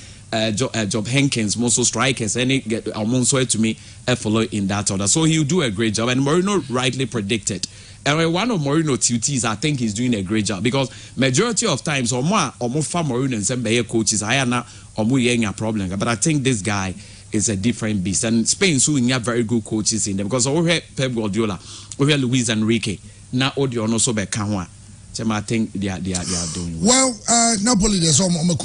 job Hankins most strikers any get almost to me follow in that order. So he'll do a great job, and Mourinho rightly predicted. And one of Mourinho's duties, I think he's doing a great job because majority of times or more far Mourinho and some coaches I am not a problem. But I think this guy is a different beast, and Spain soon have very good coaches in them because over here Pep Guardiola, over here Luis Enrique, now Odio no so be kanwa. I think they are doing well. Napoli, there's some for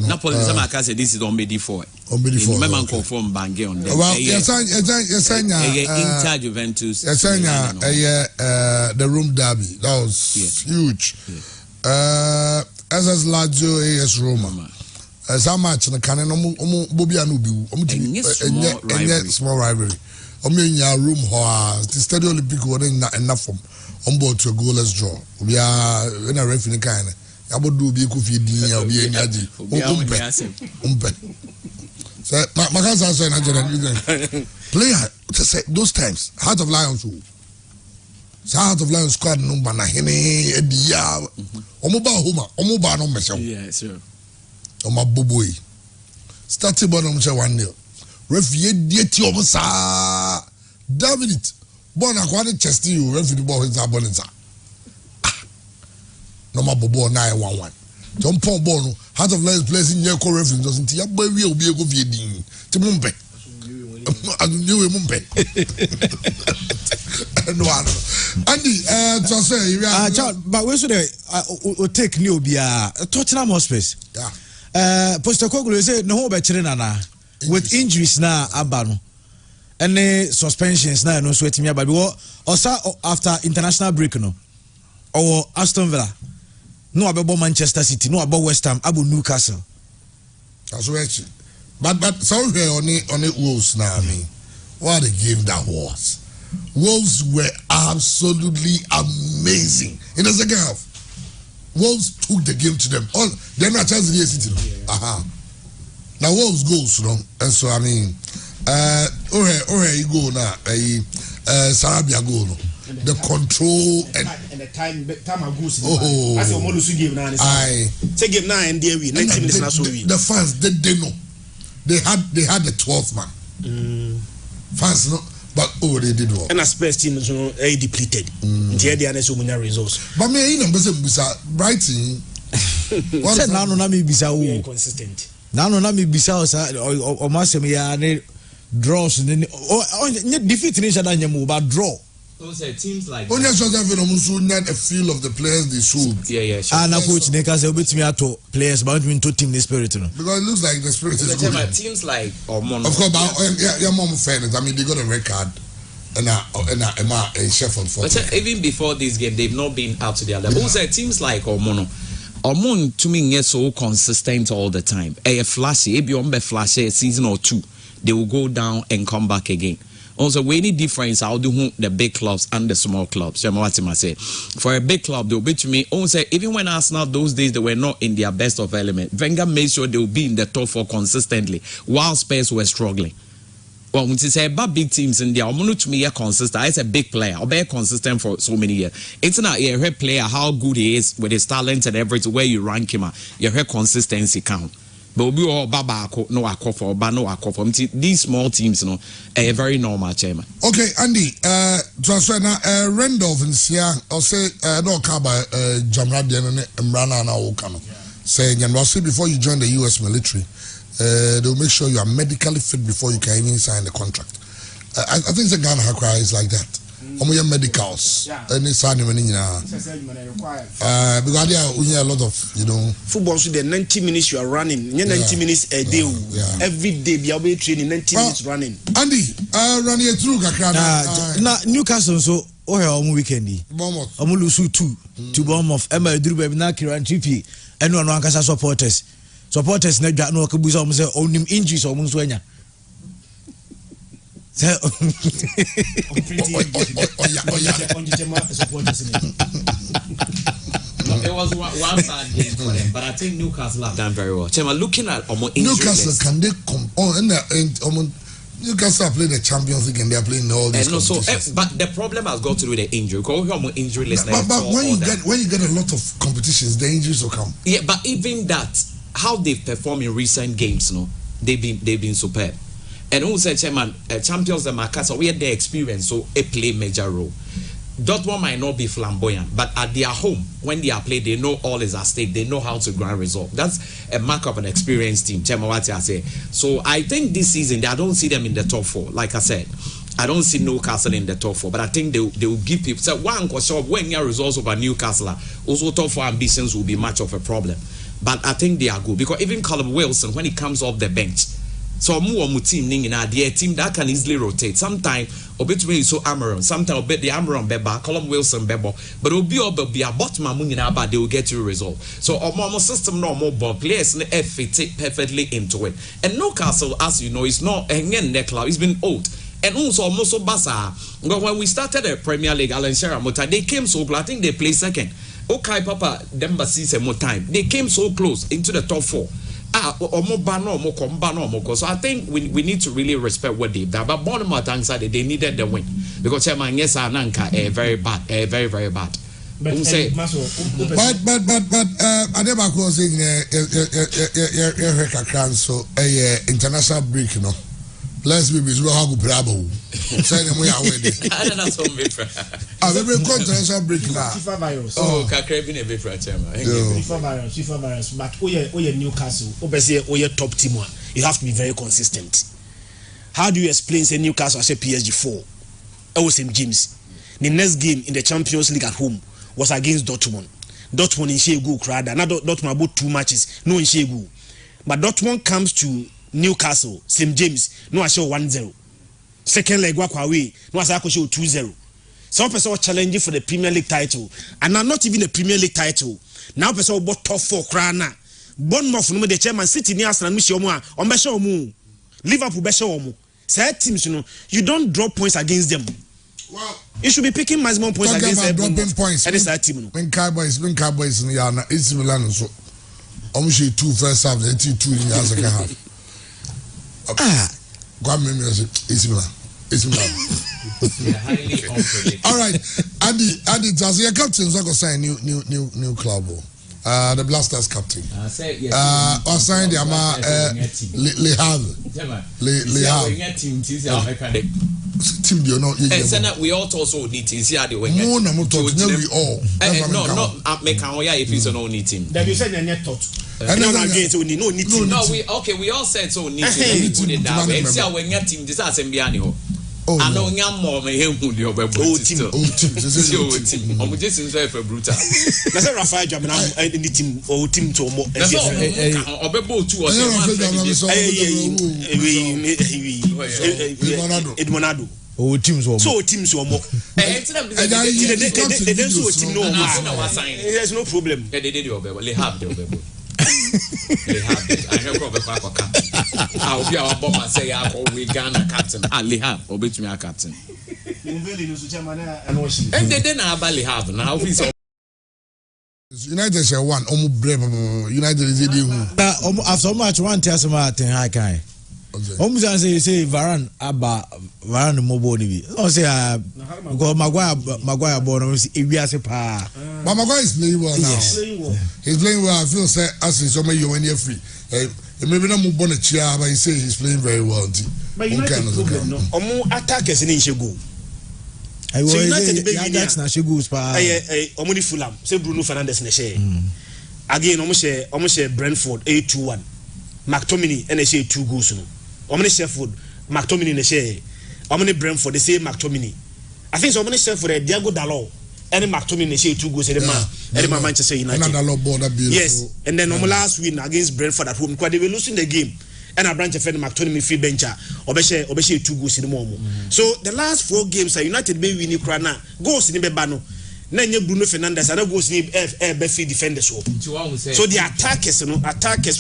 Napoli, some can say this is on Medi for remember confirm Bange on them. Well, yes, Inter Juventus. The room derby that was huge. SS Lazio, AS Roma. As much the canon Bobianubu, small rivalry. Room the Stadium Olympic wasn't enough from on board to a goalless draw. We are in a referee kind. I would do be a coffee dinner or be a yaji. So, my cousin said, player, those times, Heart of Lions. Heart of Lions squad, no banahene, Edia, Omoba Homa, Omoba no Mesham. Yes, sir. Oma Boboy. Starting bottom 1-0. Referee dieti omusa David it born akwane chest you referee ball his abonenza no ma bobo 9-1-1 jump on ball no Heart of Lions plays in your referee doesn't ya boy we obi ego vie din ti mumpe adunyewe mumpe no Andy to say you but we should take new bia Tottenham Hotspur Postecoglou say no ho be kire nana with injuries now abano any suspensions now no sweating me but also after international break no or Aston Villa no about Manchester City no about West Ham about Newcastle. That's right. But somewhere on it Woes now. I mean, what a game that was. Woes were absolutely amazing in the second half. Woes took the game to them. All they're not chance the City. Now Wolves goals, and so I mean, you go now, Sarabia goal, the control and and the time goes. Oh, I say we lose game now. Take game now and there we 90 minutes now so we. The fans they know. They had the 12th man. Fans no, but they did well. And as Spurs team is depleted. They are so many results. But me in writing. What's now no me bisa wo inconsistent. Now no me bisa o masem ya ne draws defeat nation na nyam but draw. Those teams like only so that we not a feel of the players they should. Yeah, sure. And coach Neka say obetimi ato players but we to team the spirit no. Because it looks like the spirit is good. Teams like Omono. Of course, but your mom fairness. I mean, they got a record and a chef on 4. But even before this game, they've not been up to their level. Also, teams like Omono to me is so consistent all the time. A flashy, a flashy a season or two, they will go down and come back again. Also, we need difference. I'll do the big clubs and the small clubs. For a big club, they'll be to me. Also, even when Arsenal those days they were not in their best of element, Wenger made sure they will be in the top 4 consistently, while Spurs were struggling. Well, when you say about big teams in there, I'm not to me a consistent. It's a big player. I'll be consistent for so many years. It's not a player how good he is with his talent and everything. Where you rank him, your consistency count. But we all babako no akofor ba no akofor. These small teams, you know, are very normal, chairman. Okay, Andy. Transfer now. Randolph in Sia. I'll say no kaba Jamrad and Mrana na Okano. Say Nyanwasi before you join the U.S. military. They'll make sure you are medically fit before you can even sign the contract. I think the Ghana Hakra is like that. Your medicals, any sign because we need a lot of football. So the 90 minutes you are running, 90 minutes a day, every day. Be able to training 90 minutes running. Andy, run here through na Newcastle so weekendi. Bournemouth. Lose 2 to Bournemouth. Emma Drew na Kiran GP. And no ankasa supporters. Supporters na no kabuza say onim injuries or munswenya. It was one bad game for them, but I think Newcastle have done very well. Chema, looking at Newcastle, can they come on? Newcastle are playing the Champions League and they are playing all these competitions. But the problem has got to do with the injury. Injury list. But when you get a lot of competitions, the injuries will come. Yeah, but even that, how they've performed in recent games, they've been superb. And also, Chairman, champions the Macasa, we had their experience, so they play major role. Dortmund might not be flamboyant, but at their home, when they are played, they know all is at stake. They know how to grind result. That's a mark of an experienced team, Chairman, what I say. So I think this season, I don't see them in the top 4. Like I said, I don't see Newcastle in the top 4, but I think they will give people. So one question, when your results over Newcastle, also top 4 ambitions will be much of a problem. But I think they are good because even Callum Wilson, when he comes off the bench, so mu team ning na their team that can easily rotate. Sometimes obetumi so Amaron, sometimes obet the Amaron beba, Callum Wilson bebo, but obi a bottom nyina ba they will get you a result. So our system no more ball players fit perfectly into it. And Newcastle, as you know, is not a neck club. It's been old. And also almost so basa. When we started the Premier League, Alan Shearer Mota, they came so close. I think they played second. Okay, Papa, Demba sees more time. They came so close into the top 4. So I think we need to really respect what they've done. But Bournemouth they needed the win because Chairman yes Nanka very bad, very very bad. But Adebako was saying so international break, Let's be busy. How good bravo. Send them we are ready. I don't know so big. Ah, we bring international break now. FIFA virus. Oh, Kakrebe a bit for Chairman. FIFA virus. But Oye Newcastle. Obviously, Oye top team one. You have to be very consistent. How do you explain say Newcastle as a PSG 4? St. James. The next game in the Champions League at home was against Dortmund. Dortmund in Shegu Krada. Now Dortmund about 2 matches. No in Shegu. But Dortmund comes to Newcastle, St. James, no I show 1-0. Second leg walk away, no I show 2-0. Some person challenging for the Premier League title, and now not even the Premier League title. Now person bought top 4 crana. Bournemouth no the chairman City near Arsenal Michiomo, on Besho Mu, Liverpool Besho Mu. Say teams, you don't drop points against them. Well, you should be picking maximum points against them. Dropping points. And it's that team. When Cowboys in Yana, it's Milan so. Almost 2 first half, then 2 in the second half. Go on, it's Milan. highly unpredictable. All right, Andy, does your captain so go sign new club? The Blasters captain. Or sign the Le Havre. Team do not. We also need to see how they were. No, we all. No, make our if it's no need team. That you said you're not taught. We all said so need to put it that way. See how when your team this is Mbiani. I know young more may help with your team. I'm just in for brutal. That's a Rafael Jaman in the team or team to more. Edmonado. Oh, teams were so teams were more. There's no problem. They did your baby. They have the baby. They have it. I have a I'll be our bomber say we Ghana captain. Ali have or between our captain. And they didn't have Ali have now. United shall one brave. United is the after much one tell some high kind. Almost say Varane Varane mobile ni. Oh say because Maguire born if we are say pa. But Maguire is playing well now. He's playing well. I feel say as in some you when you're free. Maybe not move on a chair, but he say he's playing very well. But United problem attackers in Shegu. So United be that's na Shegu's pa. Omuni Fulham say Bruno Fernandes na share. Again almost share Brentford 8-2-1. McTominay and they say 2 goals no. Omni Sheffield, McTominay na share. Omni Brentford they say McTominay. I think so Omni Sheffield Diego Dalot and McTominay they say 2 goals and Manchester United. Yes, and then last win against Brentford at home because they were losing the game. And a branch of McTominay free bencher obeshe 2 goals in the moment. So the last 4 games United be winning krana goals in the bano. Nanya Bruno Fernandes and goes in Befi defenders. So the attackers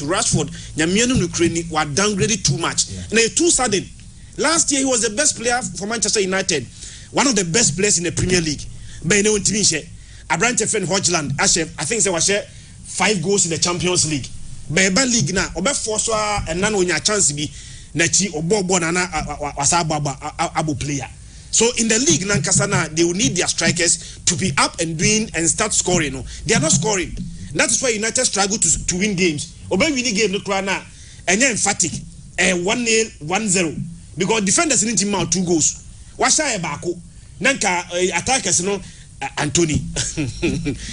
Rashford, Nyamianu Ukraine were downgraded too much. And they're too sudden. Last year he was the best player for Manchester United, one of the best players in the Premier League. But no Timishe, a branch of Hodgland, I think they was 5 goals in the Champions League. But league now, Obe Forswa and none on your chance be Nachi or Bobonana Wasaba Abu player. So in the league, Nankasana, they will need their strikers to be up and doing and start scoring. No? They are not scoring. That is why United struggle to win games. Obey winning game, no crana, and then emphatic, 1-0, 1-0. Because defenders need to mount 2 goals. Washa Bako, Nanka attackers, no, Anthony.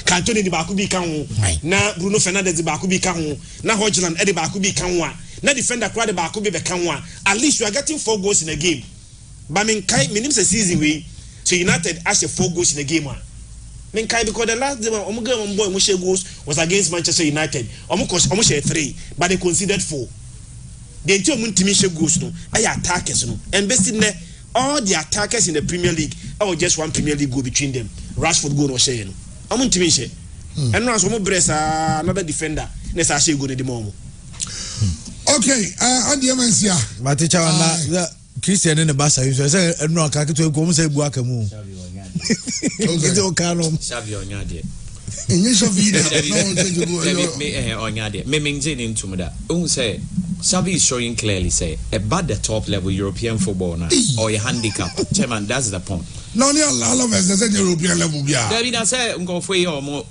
Cantoni di Bakubi Kanwo, na Bruno Fernandes di Bakubi Kanwo, na Hodgland Eddie Bakubi Kanwa, na defender Kwade Bakubi Kanwa. At least you are getting 4 goals in a game. But minimum season we so United actually 4 goals in the game one. Because the last game boy goals was against Manchester United. Almost 3, but they considered 4. The entire Muntimisha goals no, I attackers no, and basically all the attackers in the Premier League, or just one Premier League go between them. Rashford go no share no. Amuntimisha. And now some breast another defender. Let's actually go to the moment. Okay, Andy Amensia. Maticha Christian in the Bassa, you say, no, I can't go say Buakamu. It's okay. Savio Nyadi. Initial video. Into that. Say, Savi is showing clearly say about the top level European football now or a handicap. Chairman, that's the point. No, all of us say European level. David, I say, go for you more.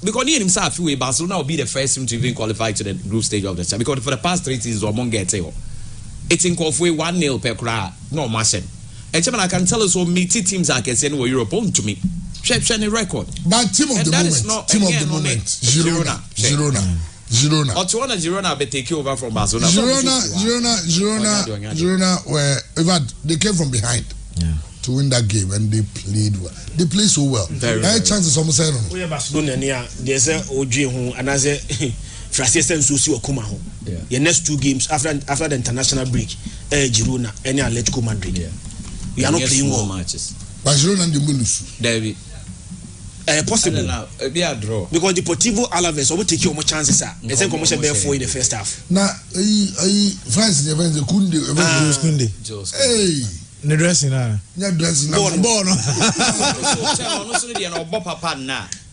Because he himself, Barcelona will be the first team to even qualify to the group stage of the championship. Because for the past 3 seasons, Ramon gets it's in Kofwe 1-0 per crowd, no massive. And I can tell us what meaty teams I can send your opponent to me. Shane record. But team of the moment, Girona. Or Girona be take over from Barcelona. Girona were they came from behind to win that game and they played well. They played so well. Very chances almost said no. Barcelona there's a OG who and as a Frasier Susi Okuma ho. Your next 2 games after the international break, Girona and Atletico Madrid. We are not playing well matches. But Girona and the Mulus. David. Possible. Be a draw. Because Deportivo Alaves will take you more chances. They say commercial bear 4 in the first half. Now, France the event Kunde. Hey. The dressing now.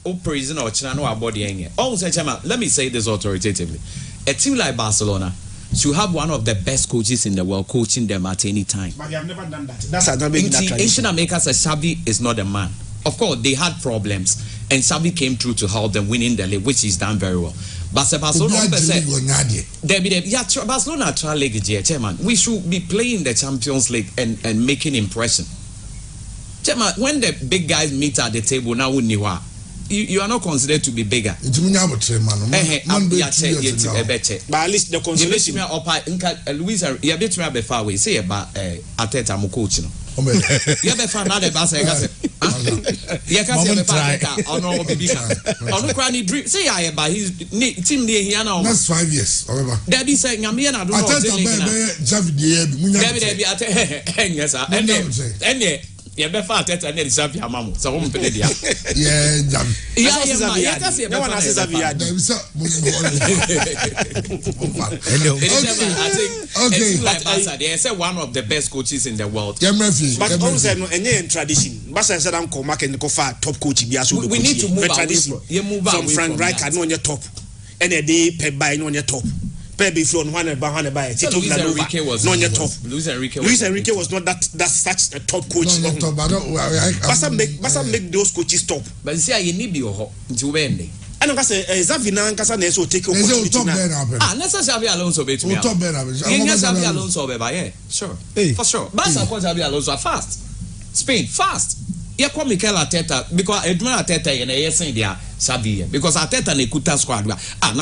Born. Prison or China body. Let me say this authoritatively. A team like Barcelona, to have one of the best coaches in the world coaching them at any time. But they have never done that. That's another big tradition. Makers said Xavi is not a man. Of course, they had problems, and Xavi came through to help them winning the league, which he's done very well. But Barcelona Barcelona try league, chairman. We should be playing the Champions League and making impression. Chairman, when the big guys meet at the table now, you are not considered to be bigger. But at least the consolation Luis, you bet me be far away. Say about Ateta mo coach no. You be far now the boss you can say no baby no cry ni dream say I ba his team dey here now. Next 5 years there be say nyame na do no yes sir and you be far Ateta na Xavi amamu so won pele dia they say one of the best coaches in the world. But also no any tradition. Basa said am come mark and go far top coach bi aso. We need to move from Frank Rijkaard no on your top. And a day Pep by no on your top. Pep be flown one by Tito Vilanova no on your top. Luis Enrique was not that such a top coach. Basa make those coaches top. But see you need be ho nti we ende. And I say Xavi na nkasa na so take opportunity na. Necessarily Alonso bet me. Xavi Alonso be by sure. For sure. Barca cause Xavi Alonso fast. Spain fast. You call Mikel Arteta because Edmund Arteta na saying dia Xavi because Arteta na kuta squad. Now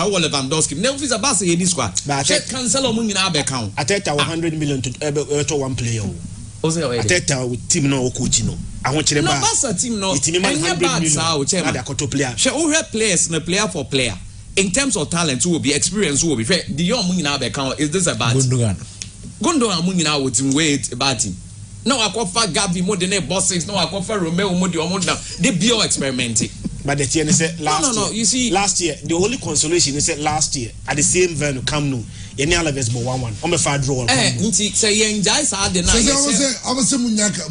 Lewandowski. Now if it's a Barca in this squad. Check cancel mo nyina be count. Arteta 100 million to one player. Arteta with team no coach no. I want you to Barca team no. It's minimum 100 million. They are player. She all players na player for player. In terms of talent, who will be experience, who will be fair. The young mo nyina be count. Is this a bad? Gundogan mo nyina wo team wait about him. No, I offer Gavi more than a bosses. No, I offer Romeo more than they be all experimenting. But the thing is last year. You see, last year the only consolation is last year at the same venue, Camp Nou. Any other vs 1-1. I'm a far draw. Say you enjoy Saturday night. I was saying, Munyaka,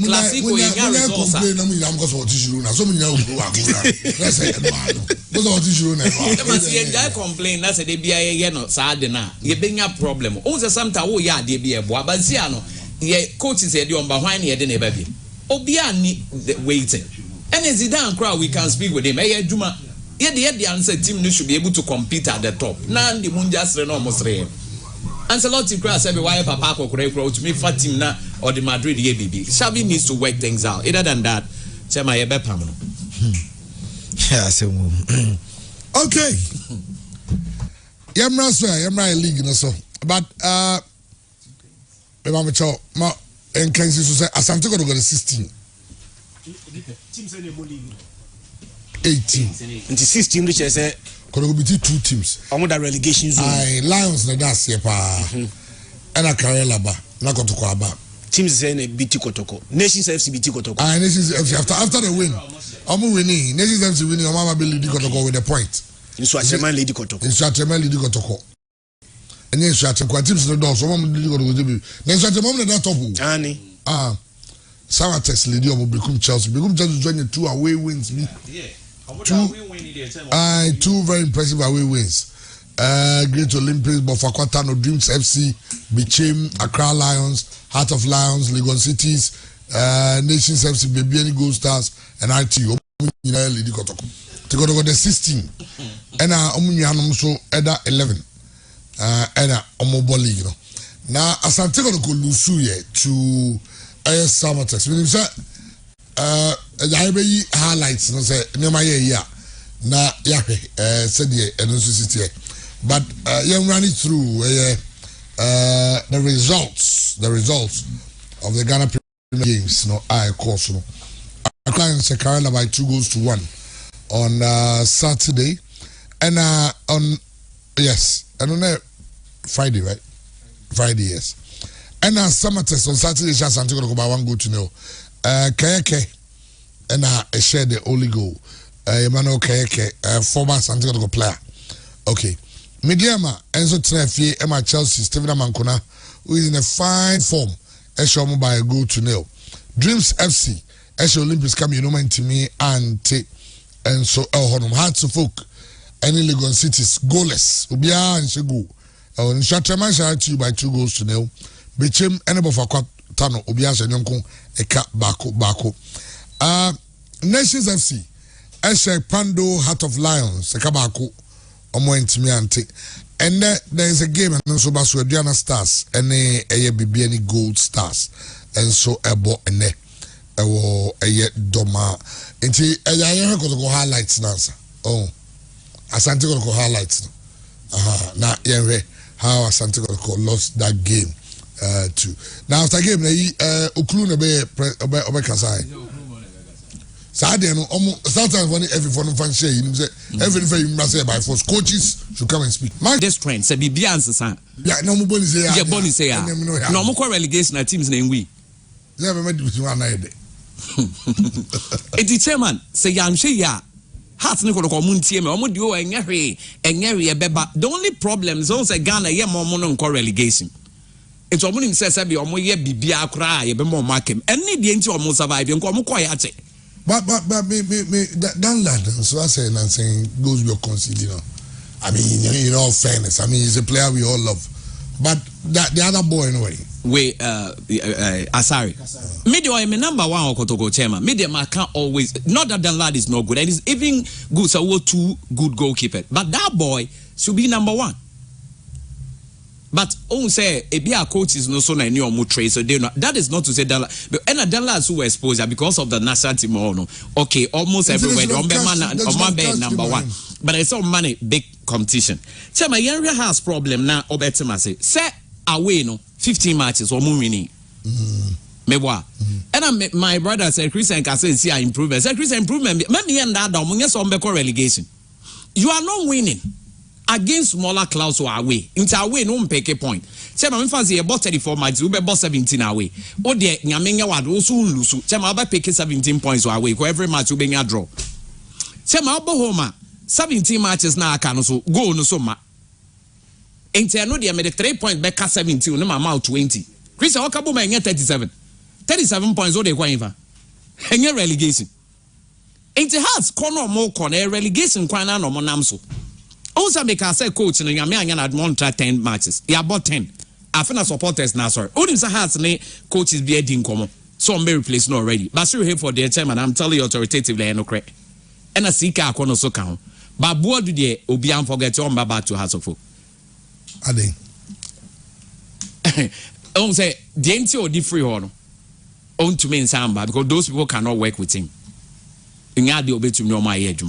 complain. That's a DBA, no, Saturday night. You bring a problem. Also, sometimes, oh, yeah, DBA, but Siano. Yeah, coaches said you on behind here, didn't baby. Obiani waiting. And as he down crowd, we can speak with him. Hey, Juma. Yeah, the answer team should be able to compete at the top. Now the moon just ran almost rain. And a lot of crowd said, why Papa to me for team now or the Madrid baby. Xavi needs to work things out. Other than that, say my Pamano. Yeah, so okay. Yamra league, no so. But Mama Chow, ma and Kensi say Asante go to 16. Teams in the league. 18. And the 16 which I say could be 2 teams. I'm with the relegation zone. Lions na that's here pa. And a Karela ba, na Kotoko aba. Teams say BT Kotoko. Nations FC BT Kotoko. Nations FC after the win. Omo winning. Nations FC winning, Mama be lead Kotoko with a point. In Swatchman lead Kotoko. And then shot and teams no door, so mom did go to the then shot a moment that top. Samatex lady of become Chelsea. Become Chelsea join the 2 away wins. Two very impressive away wins. Great Olympics, Bofakwatano Dreams FC, Bichim, Accra Lions, Heart of Lions, Legon Cities, Nations FC, Baby Gold Stars, and ITU. Lady Kotoko. To go to the 16. And Omunyanum so Eda 11. And Omobo League. Now, as I'm taking a go Lusuye to Samatex, when you say, the highlights, no say, Nema ya, na Yahweh, said ye, and also city. But you run it through the results of the Ghana Premier Games, no, I course, no. Our clients are Kerala by 2-1 on Saturday, and on, yes, I don't know. Friday, right? Friday, yes. And Samatex on Saturday, Asante go by 1-0. Kayeke and shared the only goal. Emmanuel Kayeke, former Asante go player. Okay. Mediama, Enzo Trefie, Emma Chelsea, Steven Amankona, who is in a fine form, Eshomo by a goal to nil. Dreams FC, Esho Olympics come, you know, to me, and so El Honum, Hearts of Folk, any Legon cities, goalless, Ubia and Shegu. On Shatraman shout you by 2 goals to nil. Bichim enable for Tano Obias and Yonko Eka Bako. Nations FC Eshe Pando Heart of Lions Sekabako Omo Intimiante. And there is a game and so Basu Diana Stars and a BBN Gold Stars and so Ebo and a Doma. Inti I go highlights answer. Oh, Asante go highlights. Now yeah, how Asante go lost that game too. Now after game Okluna be Kasai. Saturday no sometimes when every phone fan share you say everything you must say by force coaches should come and speak. This trend say be answer. Yeah, no mo boni say. Yeah, boni say. No mo call relegation na teams na ngwi. Yeah, be between one night. The chairman say yanhwe ya heart ne ko muntie me omo di o enye beba. The only problem is say Ghana ye mo no call relegation. It's omo nim say be omo ye bibia akra ye be mo makem. Eni de enti omo survive nko omo koy ate. But me that lad so I say and saying goes we consider. I mean, in all fairness, I mean he's a player we all love. But that the other boy anyway. Wait, Asari. Media I'm number one Okotoko chairman. Media I can't always not that lad is no good and it's even good so 2 good goalkeeper. But that boy should be number 1. But on say a coach is no so na any omo trade so they not that is not to say that but and Dallas who were exposure because of the national team no okay almost everywhere on be number 1 but I saw money big competition say my area has problem now obetima say away no 15 matches or more winning meboa and my brother said Christian can say see improvement say Christian improvement me and that down so be relegation you are not winning against smaller clouds or away. Into away no mpeke point. Say my fancy about 34 matches, we be about 17 away. O de nyamenga wad also lose. Say my be pick 17 points away. Ko every match we be a draw. Say my obo home 17 matches na aka no so goal no so ma. Enti no de me the 3 point back 17 no ma out 20. Chris Okabo ma nye 37. 37 points o de kwa infa. Enye relegation. Enti has corner mo corner relegation kwa na no mo nam so. Also, because I say coach in Yamian want 10 matches. Yeah, about 10. I find supporters now, sorry. Only has coaches be a dinkomo. So I'm very replaced already. But still here for the chairman, I'm telling you authoritatively, no correct. And I see car corner so count. But what do they Obian forget on back to House of Folk? I think. I say the NT or the free honor. On to me in Samba because those people cannot work with him. In the obey to know my age.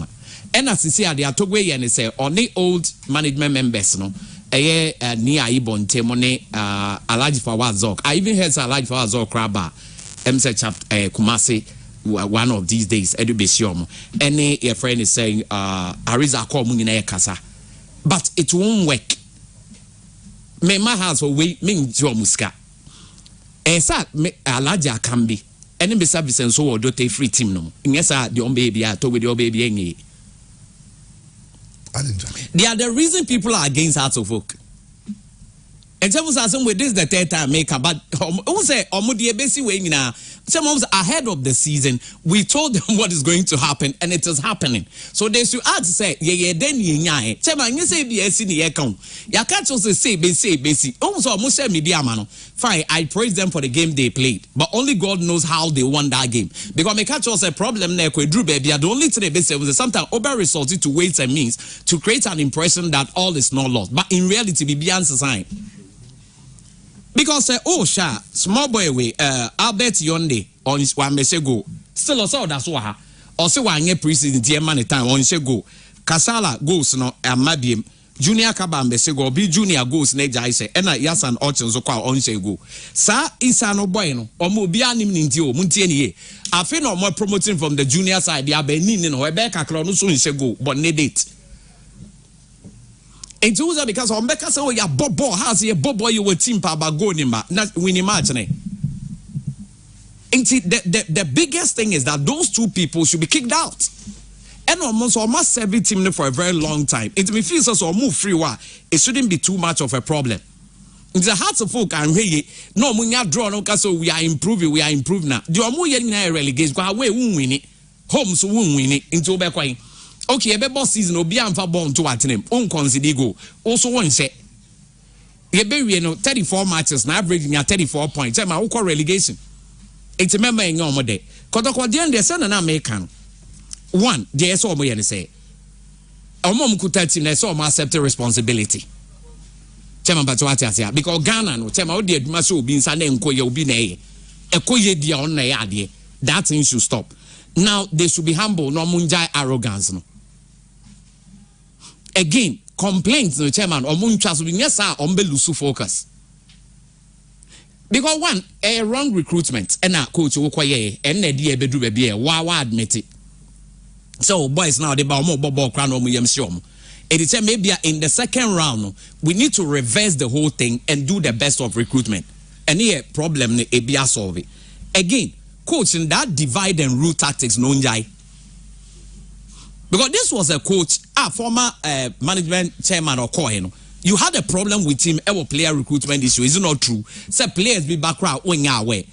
And as you see, they are talking and say on the old management members, no, near Ibon Temone, Alaji Fawazok. I even heard Alaji Fawazok Kraba, MC Kumasi, one of these days, Edubisium. Any your friend is saying, Ariza call Munina Kasa, but it won't work. Me my house will wait, mean Joe Muska. And sat Alaja can be. Any be service and so or do free team no. Yes, the own baby, I told with your baby. They are the reason people are against Hearts of Oak. And some say with this the 3rd time maker, but who say Omudi basic way now. Some ahead of the season, we told them what is going to happen, and it is happening. So they should ask say, then you say BS in the account. You can't just say basic. Also, most media man. Fine, I praise them for the game they played, but only God knows how they won that game. Because me catch us a problem there. Drew baby, the only thing they say was sometimes over resorted to weights and means to create an impression that all is not lost, but in reality, be beyond sign. Because small boy away, Albert Yonde on his 1 message go. Still also that's why. Also, one year preseason, dear money time on his go. Kasala goes no, and Mabium. Junior Kabam Besego, be junior goes nature, I say, and Yasan Orchons on his go. Sa Isano Bueno, or Mobianim Nintio, Muntieni. I feel no more promoting from the junior side, the Abenin or Rebecca Cronus in go, but need it. And to because on Becca so ya Bobo has a Bobo you will team pa Bagonima, not winning match. And the biggest thing is that those 2 people should be kicked out. And almost every team for a very long time. It may feel so move free. It shouldn't be too much of a problem. In the Hearts of Folk and hey, no munya draw no so we are improving now. The omu yen relegation go away win it. Home so win it into Obekwai. Okay, a boss season will be unfa born to what name. Consider go. Also one say. You be 34 matches na averaging at 34 points. Say ma who relegation. It's a member in your mode. Kotoko the end they send an American. One, the so mo yen say. Omom kuta team na so mo accept responsibility. Chema ba what ya because Ghana no chema o de aduma so obi nsa na enkoye obi na e. Ekoye dia on na ya ade. That thing should stop. Now they should be humble, no munjai arrogance no. Again, complaints no chairman or muncha so yes ombe lusu focus. Because one, a wrong recruitment and a coach wokoye and na die bedu be be wa admit it. So boys now they ba mo bobo kra no mo yam shom. It is maybe in the second round we need to reverse the whole thing and do the best of recruitment. Any problem ne e bia solve it. Again, coach in that divide and rule tactics no njai. Because this was a coach, former management chairman or co. You had a problem with him, our player recruitment issue. Is it not true? Say players be background when you away.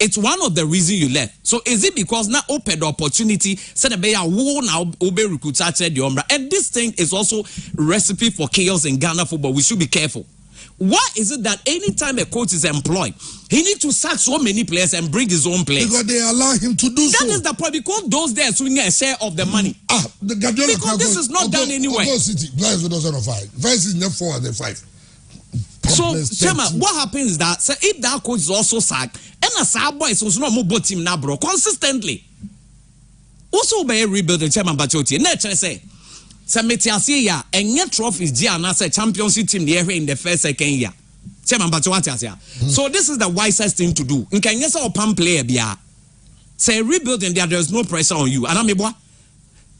It's one of the reasons you left. So is it because now open the opportunity? Said be a war now obey recruiter the umbra. And this thing is also recipe for chaos in Ghana football. We should be careful. Why is it that anytime a coach is employed, he needs to sack so many players and bring his own players? Because they allow him to do so. That is the point. Because those there swing a share of the money. The Guardiola because this is not done anywhere. City players with us on 5. First is not 4 and then 5. So, Chema, what happens is that if that coach is also sacked, and a sad boy is also not more team now, bro, consistently. Also, by rebuild the Chema Bachoti. Nature say. Sametiasia ya enye trophies dia na say championship team there in the first second year. Chairman Bachwatiasia. So this is the wisest thing to do. Nkanye say opam player bia. Say rebuilding there's no pressure on you. Anamebwa.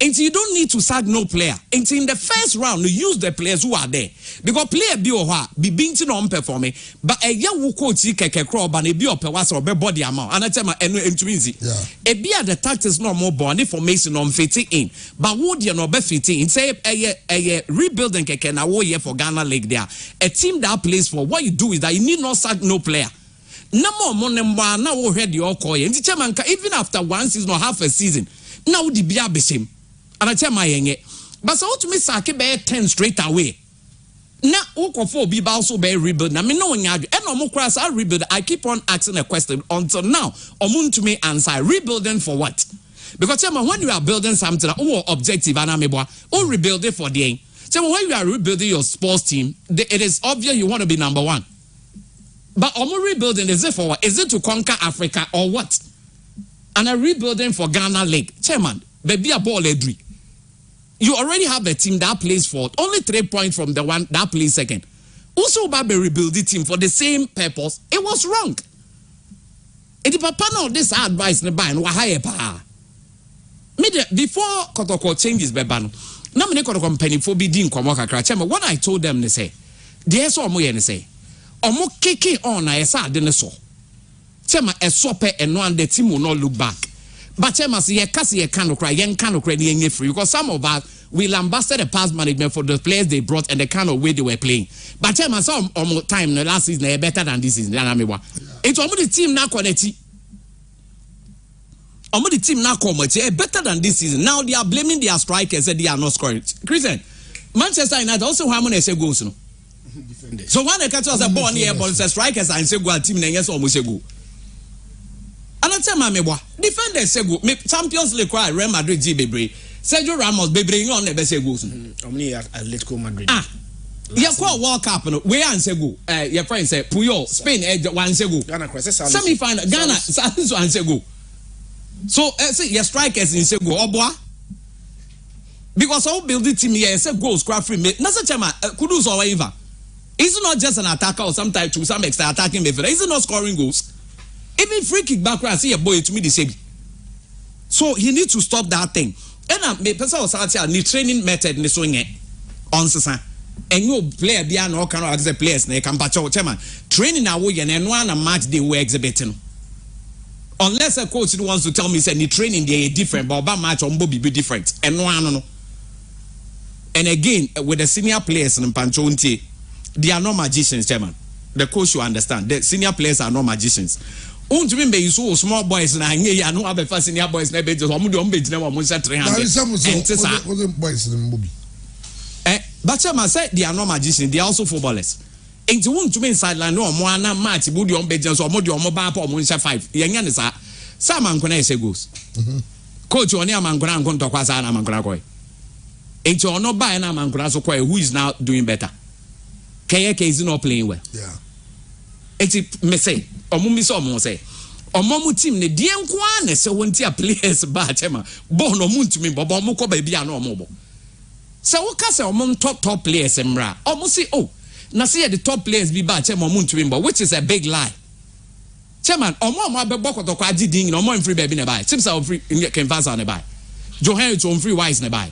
Until you don't need to sack no player. Until in the first round, you use the players who are there. Because player be oha be binti no performing. But a young coach keke crop and a be up or be body amount. And I tell my enthusiasm. A be at the tactics no more born information on fitting in. But would you no be fitting in? Say a rebuilding keke na wo year for Ghana League there. A team that plays for what you do is that you need not sack no player. No more money now we heard your call. And the chairman even after one season or half a season. Now the be a shame. And I tell my yenge, but so to me, Saki bear 10 straight away. Now, Oko be also bear rebuild. Now, me knowing I no more cross. I rebuild. I keep on asking a question until now. Omun to me answer rebuilding for what? Because tell me when you are building something, objective and I'm rebuilding for the end. Tell me when you are rebuilding your sports team, it is obvious you want to be number one. But rebuilding is it for what? Is it to conquer Africa or what? And a rebuilding for Ghana League, chairman, baby a ball edry. You already have a team that plays for only 3 points from the one that plays second. Also, Babe rebuild the team for the same purpose. It was wrong. It papa now this advice ne buy no higher pa. Before Kotoko changes bebano. Na me Kotoko company for be din komo kakra chema. What I told them they say, there's so mo ye ne say. Omo kicking on na yesa ade ne so. Chema e sope and no and the team will not look back. But Chema say ye kasi ye cannot cry, yen cannot cry ye free because some of us will ambassador the past management for the players they brought and the kind of way they were playing. But Chema some time the last season they better than this season. It's almost the team now quality. Almost the team now quality better than this season. Now they are blaming their strikers that they are not scoring. Christian, Manchester United also how many say goals no? So when they catch us a ball near ball says strikers and say go team and yes almost say go. And I tell my defenders say go. Champions League cry Real Madrid G Bebre. Sergio Ramos Bebre on the best goals. Omni Atletico Madrid. You call World Cup no. Where and say go. Your friend say Puyol Spain one say go. Ghana semi final Ghana Salisu and say go. So say your strikers in say go Obwa. Because all building team here say goals cry free. Nasa chama Kudus or whatever. It's not just an attacker or sometimes to some extent attacking midfielder. It's not scoring goals. Even free kick back I see a boy to me the same. So he needs to stop that thing. And me person was out here the training method in the swing on sasa. And you player be no kind of exhibit players na can patch out chairman. Training now we and one match they were exhibiting. Unless a coach wants to tell me say the training they are different, but about match on be different. And no. And again with the senior players in Panchonti, they are not magicians, chairman. The coach should understand. The senior players are not magicians. Unto you so small boys na I know have a senior boys na be just omo do be na omo set 300. Boys in Mbubi. But I say they are not magicians, they are also footballers. enti won to me sideline no omo ana match bu de on bejan so omo de omo ba pa omo nse 5 yenya ne sa amankona ese goals coach oni amankona ankon to kwa sa na amankona koy enti ono ba na amankona so koy who is now doing better KK is not playing well enti me say omo mi so omo say omo mu team ne die nko na se wonti a players ba chema bo no mu ntumi bo omo ko ba bia na omo bo se wo ka se omo top players mra omo say oh na say the top players be ba chema omo ntumi bo which is a big lie chairman omo abebo kotoko agidin na omo free baby na buy chips are free can pass on na buy Johan to free wise na buy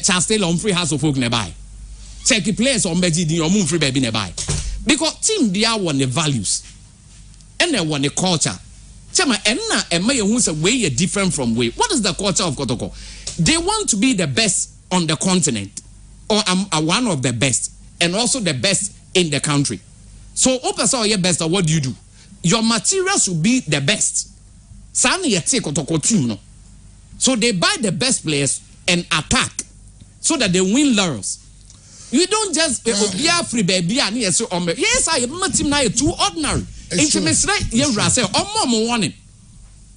Charles Taylor on free house of folk na buy check players on bagidin omo free baby na buy because team dia won the values and they won the culture. Chama enna ema ye hu say way different from way. What is the culture of Kotoko? They want to be the best on the continent or one of the best and also the best in the country. So opasa your best, what do? Your materials will be the best. Sani ye take Kotoko team no. So they buy the best players and attack so that they win laurels. You don't just be free baby and yes I am team now too ordinary. Intimacy ye rase omo warning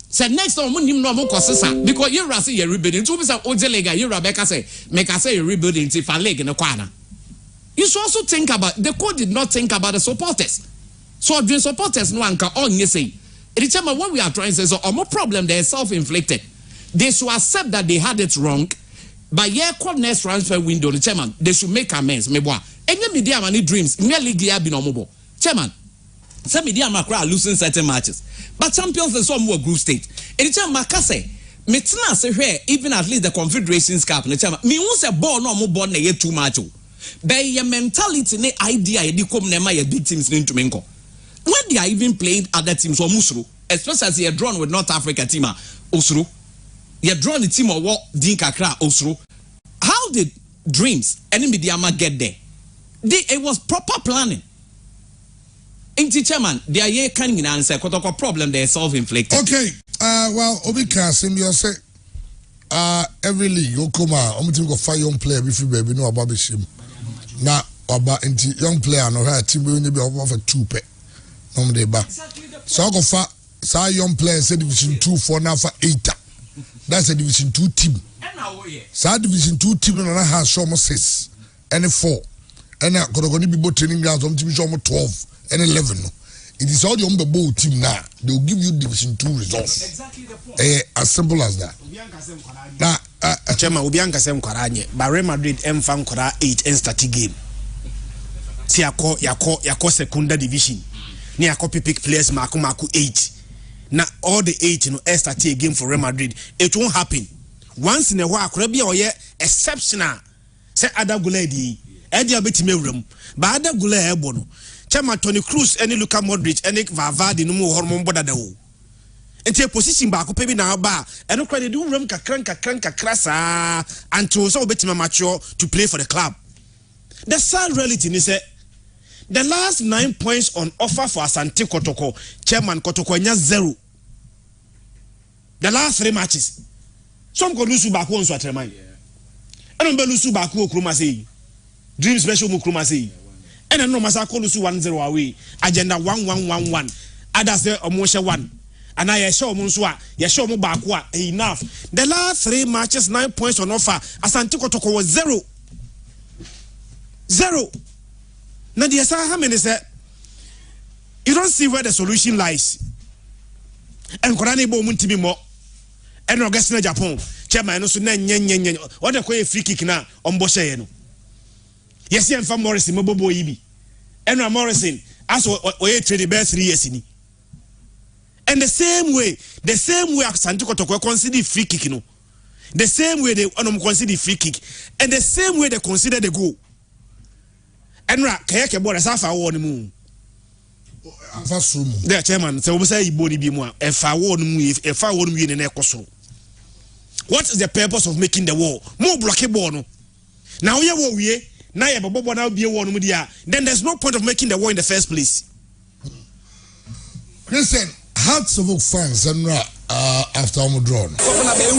said next time him no mo kosesa because ye rase ye rebuilding to be say ojelega ye Rebecca say make I say you rebuilding ti fan leg in the corner. You should also think about the coach did not think about the supporters. So the supporters no anka on you say it time what we are trying to say so omo problem they self-inflicted. They should accept that they had it wrong by year called next transfer window the chairman they should make amends me boy any media many dreams nearly gear be no more chairman. Some media macra losing certain matches, but champions and some more group stage. Anytime Makase, Metina say here, even at least the Confederations Cup, me won't say ball no more ball na too much. By your mentality, ne idea, you come nema your big teams into Menko. When they are even playing other teams or Musru, especially as you're drawn with North Africa team, Osru, you're drawn the team or what Dinka Kra Osru. How did Dreams any media get there? It was proper planning. Inti chairman, they are here can answer Kotoko problem they self-inflicted. Okay, well, Obika Simbio say every league you come out, team go 5 young player if you baby no about him. Now about inti young player no her team will be over 2 pay. No dey ba. So I go for say young player say division 2 for now for 8. That's a division 2 team. So division 2 team no na has show 6 and 4. And now Kotoko ni be training grounds team show 12. And 11. It is all the Umbe team now. They will give you Division 2 results. Exactly the point. As simple as that. Now, Chairman, Ubianka Sem Kwaranye, but Real Madrid M Fan Kora 8 and starting game. See, yako secunda division. Ni yako pick players Maku 8. Now, all the 8, start a game for Real Madrid. It won't happen. Once in a while, could be exceptional. Say Ada Guledi, Eddie Abetime room, but Ada Gule Ebono. Chama Tony Cruz any Luka Modric any Vavadi no more hormone boda da wo enti position ba ko pe bi na ba eno kwa dey do room kakranka krasa until so betima mature to play for the club. The sad reality is the last 9 points on offer for Asante Kotoko chairman Kotoko nya 0 the last 3 matches some go lose back one so atreman eno be lose back o kroma say dream special mu kroma say and no masa call 1-0 away agenda 1111 others say omo 1 and I show omo so a ye show omo back enough. The last 3 matches 9 points on offer Asante Kotoko was 0 now the how many say you don't see where the solution lies and Korani bo muntimi mo and Augustina Japan chairman no so na nyenyenyen what the call free kick na ombo share no. Yes, I'm from Morrison, Mobobo Ibi. And Morrison, as we trade the best 3 years in. And the same way Santo Kotoko consider free kick, you know. The same way they consider free kick, and the same way they consider the goal. And Kayake board as half a warning moon. The chairman, so we say body be more. If I warn me in an echo. What is the purpose of making the war? More blockable. Now we then there's no point of making the war in the first place. Listen, hearts of fans and after I'm drawn. Nobody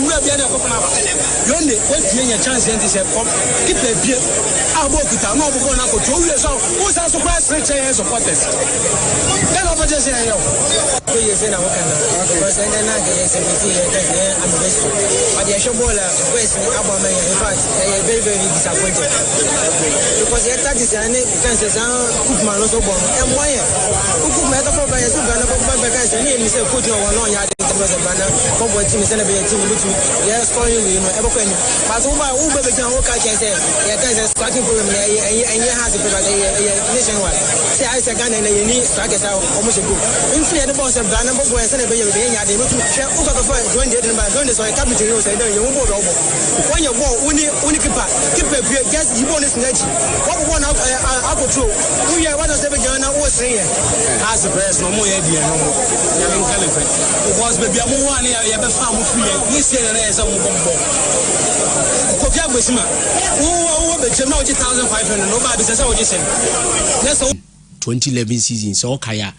2011 season so kaya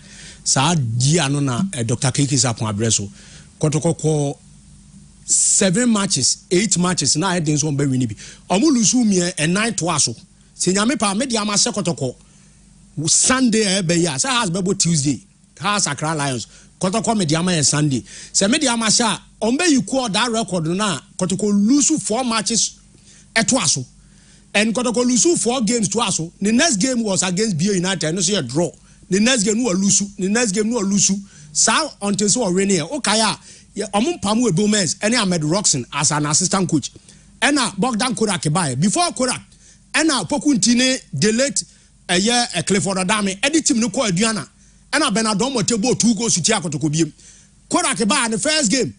sa dia no na Dr. Kiki Sapon Abreso kotokoko 7 matches 8 matches na I didn't want be win bi omo lusu mi e 9 to aso se nyame pa me dia ma se kotoko Sunday e be ya sa has bebo Tuesday has Accra Lions kotoko me dia ma e Sunday se me dia ma sha ombe yiku that record na kotoko lusu 4 matches to aso and kotoko lusu 4 games to aso the next game was against BA United no so a draw the next game no lusu the next game no lusu sa until so already okaya omum pamu e Bomez any Ahmed Roxon as an assistant coach and Bogdan Korak buy before Korak and Pokuntine the late a year a Clifford Adame edit team no ko aduana and Benadom table 2 goals to Tiako to Kobiem Korak buy the first game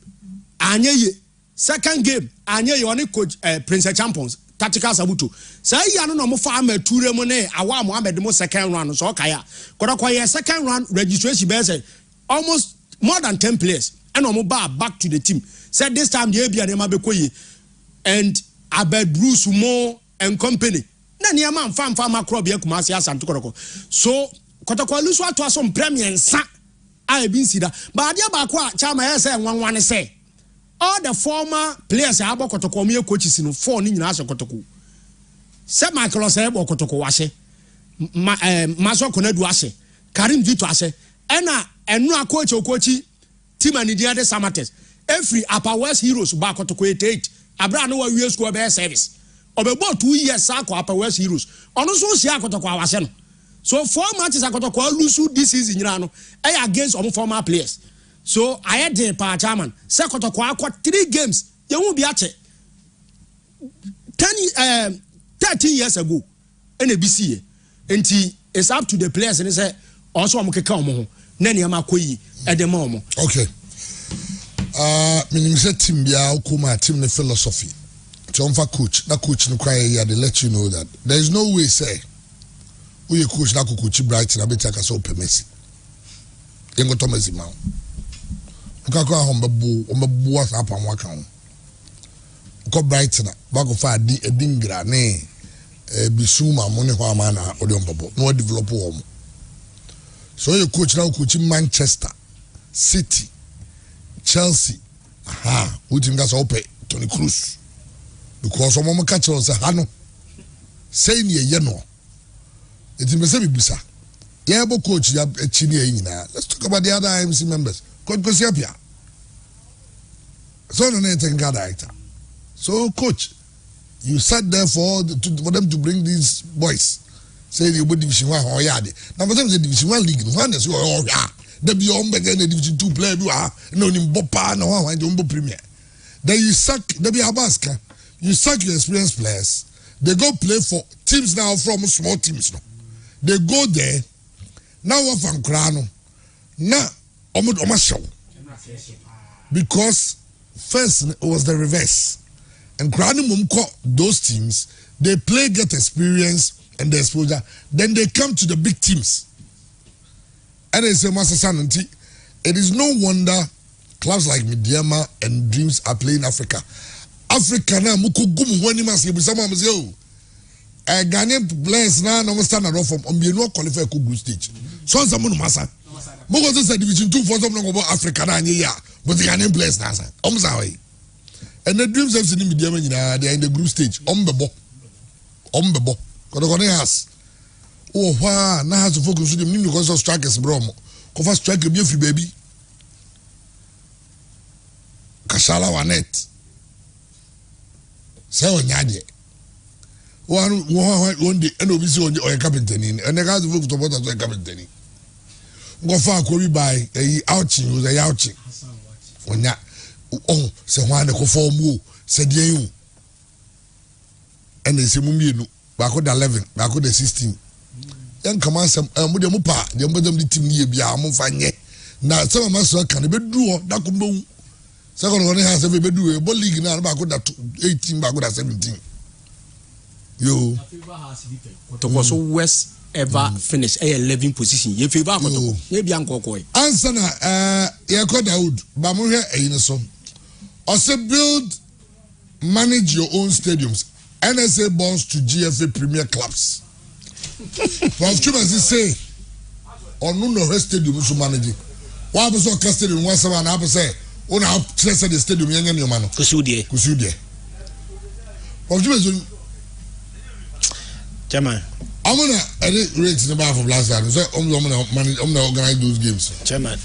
anye second game anye only coach Prince Champions tactical sabuto say ya no mo fa ma ture mo ne awa Mohammed mo second round so kaya Korak second round registration be say almost more than 10 players and omo back to the team said this time the Abia dem abekoyi and Abed Bruce Mo and company na ne man fam macro be Kumasi Asante Kotoko so Kotoko lusu ato aso premier nsa I been see that but dia ba kwa chama say nwanwan say all the former players abo Kotoko me coaches no 4 ni nyina so Kotoko se Michael say bo Kotoko wase Maso Konadu ase Karim Vito ase ena enu akochi team and the other Samates every Upper West Heroes back to 88 abra no we school be service obebo 2 years sako Upper West Heroes ono so sia akotoko awase no so 4 matches akotoko lose this season nyina no against some former players so I had the pa chairman say akotoko akwa 3 games ye hu bi ache 13 years ago ene BC enti it's up to the players and say also amukeka omo ho na ne ma koyi edema omo okay meaning say team bia ukuma team ne philosophy to onfa coach na coach no kwai here they let you know that there is no way say we coach na coach bright na betaka so pemesi yengo tomezi ma ukako ahombebu ombebu asapa nwaka ho ko bright na bago fa edingra ne bisuma mo ne ho ama na odiombabo no develop wo mo so you coach now coach Manchester City Chelsea we think that's open Tony Cruz because some of catch us hano say ni no it me say bisa yeah bo coach ya chini nyina let's talk about the other IMC members coach Kosiapia so no anything got director so coach you sat there for them to bring these boys say the division 1 or yard now for them the division 1 league one is the beyond begin the division 2 player do no nim bopa no one the premier then you suck the be abaska you suck your experienced players they go play for teams now from small teams no they go there now what from krano na omo show because first it was the reverse and krano mumko those teams they play get experience and the exposure then they come to the big teams and they say Master Santi it is no wonder clubs like Midiama and Dreams are playing Africa na muko gumu wani masi bisama mzio Ghanaian players na no stand around from no qualify ku group stage so some no masa muko say division 2 for some no Africa na anya but the Ghanaian players nasa omzawe and the dreams of the media they are in the group stage ombebo kono has oh wa na has to focus with them because of strikers bro cover striker be free baby kashala wanet say onyade one day and obviously on your captain and the guys vote to what as a captain go far ko bi by ouching was a ouching onya oh say one ko form wo say dey you and they say mumienu ba ko da 11 ba ko da 16 yan kama sam mu de mu pa de mu dem di team ni bia mu fa nye na some ma so kan be du da ko mbo second one has be do e league na ba ko da 18 ba ko da 17 yo to was worst ever finish 11 position ye favor akoto ye bia nkokoi answer na ye ko Daud ba mo hwe eyin so also build manage your own stadiums NSA bonds to GFA premier clubs from Chumasi say on no stadium so manage wa be so stadium one seven na be say on how stress the stadium yen no man kusudie from Chumasi chairman I'm gonna edit rates in the bar for last time. So I'm gonna organize those games. Chairman,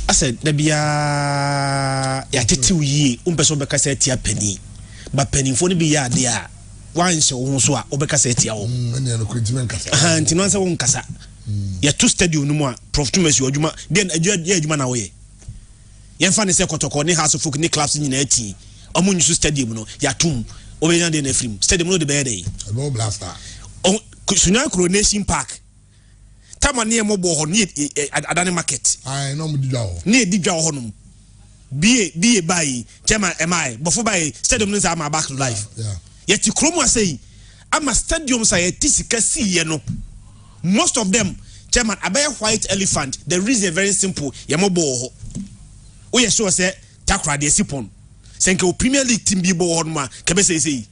I said there be ya tete uyi umpeso beka se tia penny, but penny for be ya there. One so wonso obeka se tia o. Any no kwentiment kasa. Nti no say won kasa. Ya two stadium no mo Prof Tumesi adwuma den adwuma na wo ye. Yen fa ne se kotoko ne house folk ne clubs nyina ati. Omo nyu stadium no ya tum. Obenya de na film. Stadium no de be dey. No blaster. Oh, Sunya Coronation Park. Tama near mobile ho near Adani Market. I know Mudao. Near Didja Honum. Be a buy, Chema am I, before by stadium is my back to life. Yeah. Yet you chroma say, I'm a stadium say Tissika see, you know. Most of them, Chairman, a bear white elephant. The reason very simple, Yamobo. Oh, yes, so say, Takra de Sipon. Senko Premier League team be born, ma, Cabese say.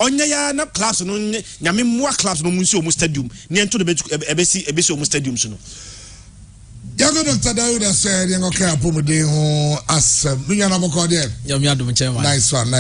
Onya ya na class no nyame moa class no munsi o stadium ne ento de ebesi o stadium so no ya go Dr. Daud said yango ka apomode ho asem nunya na boko de ya mi adom chairman nice one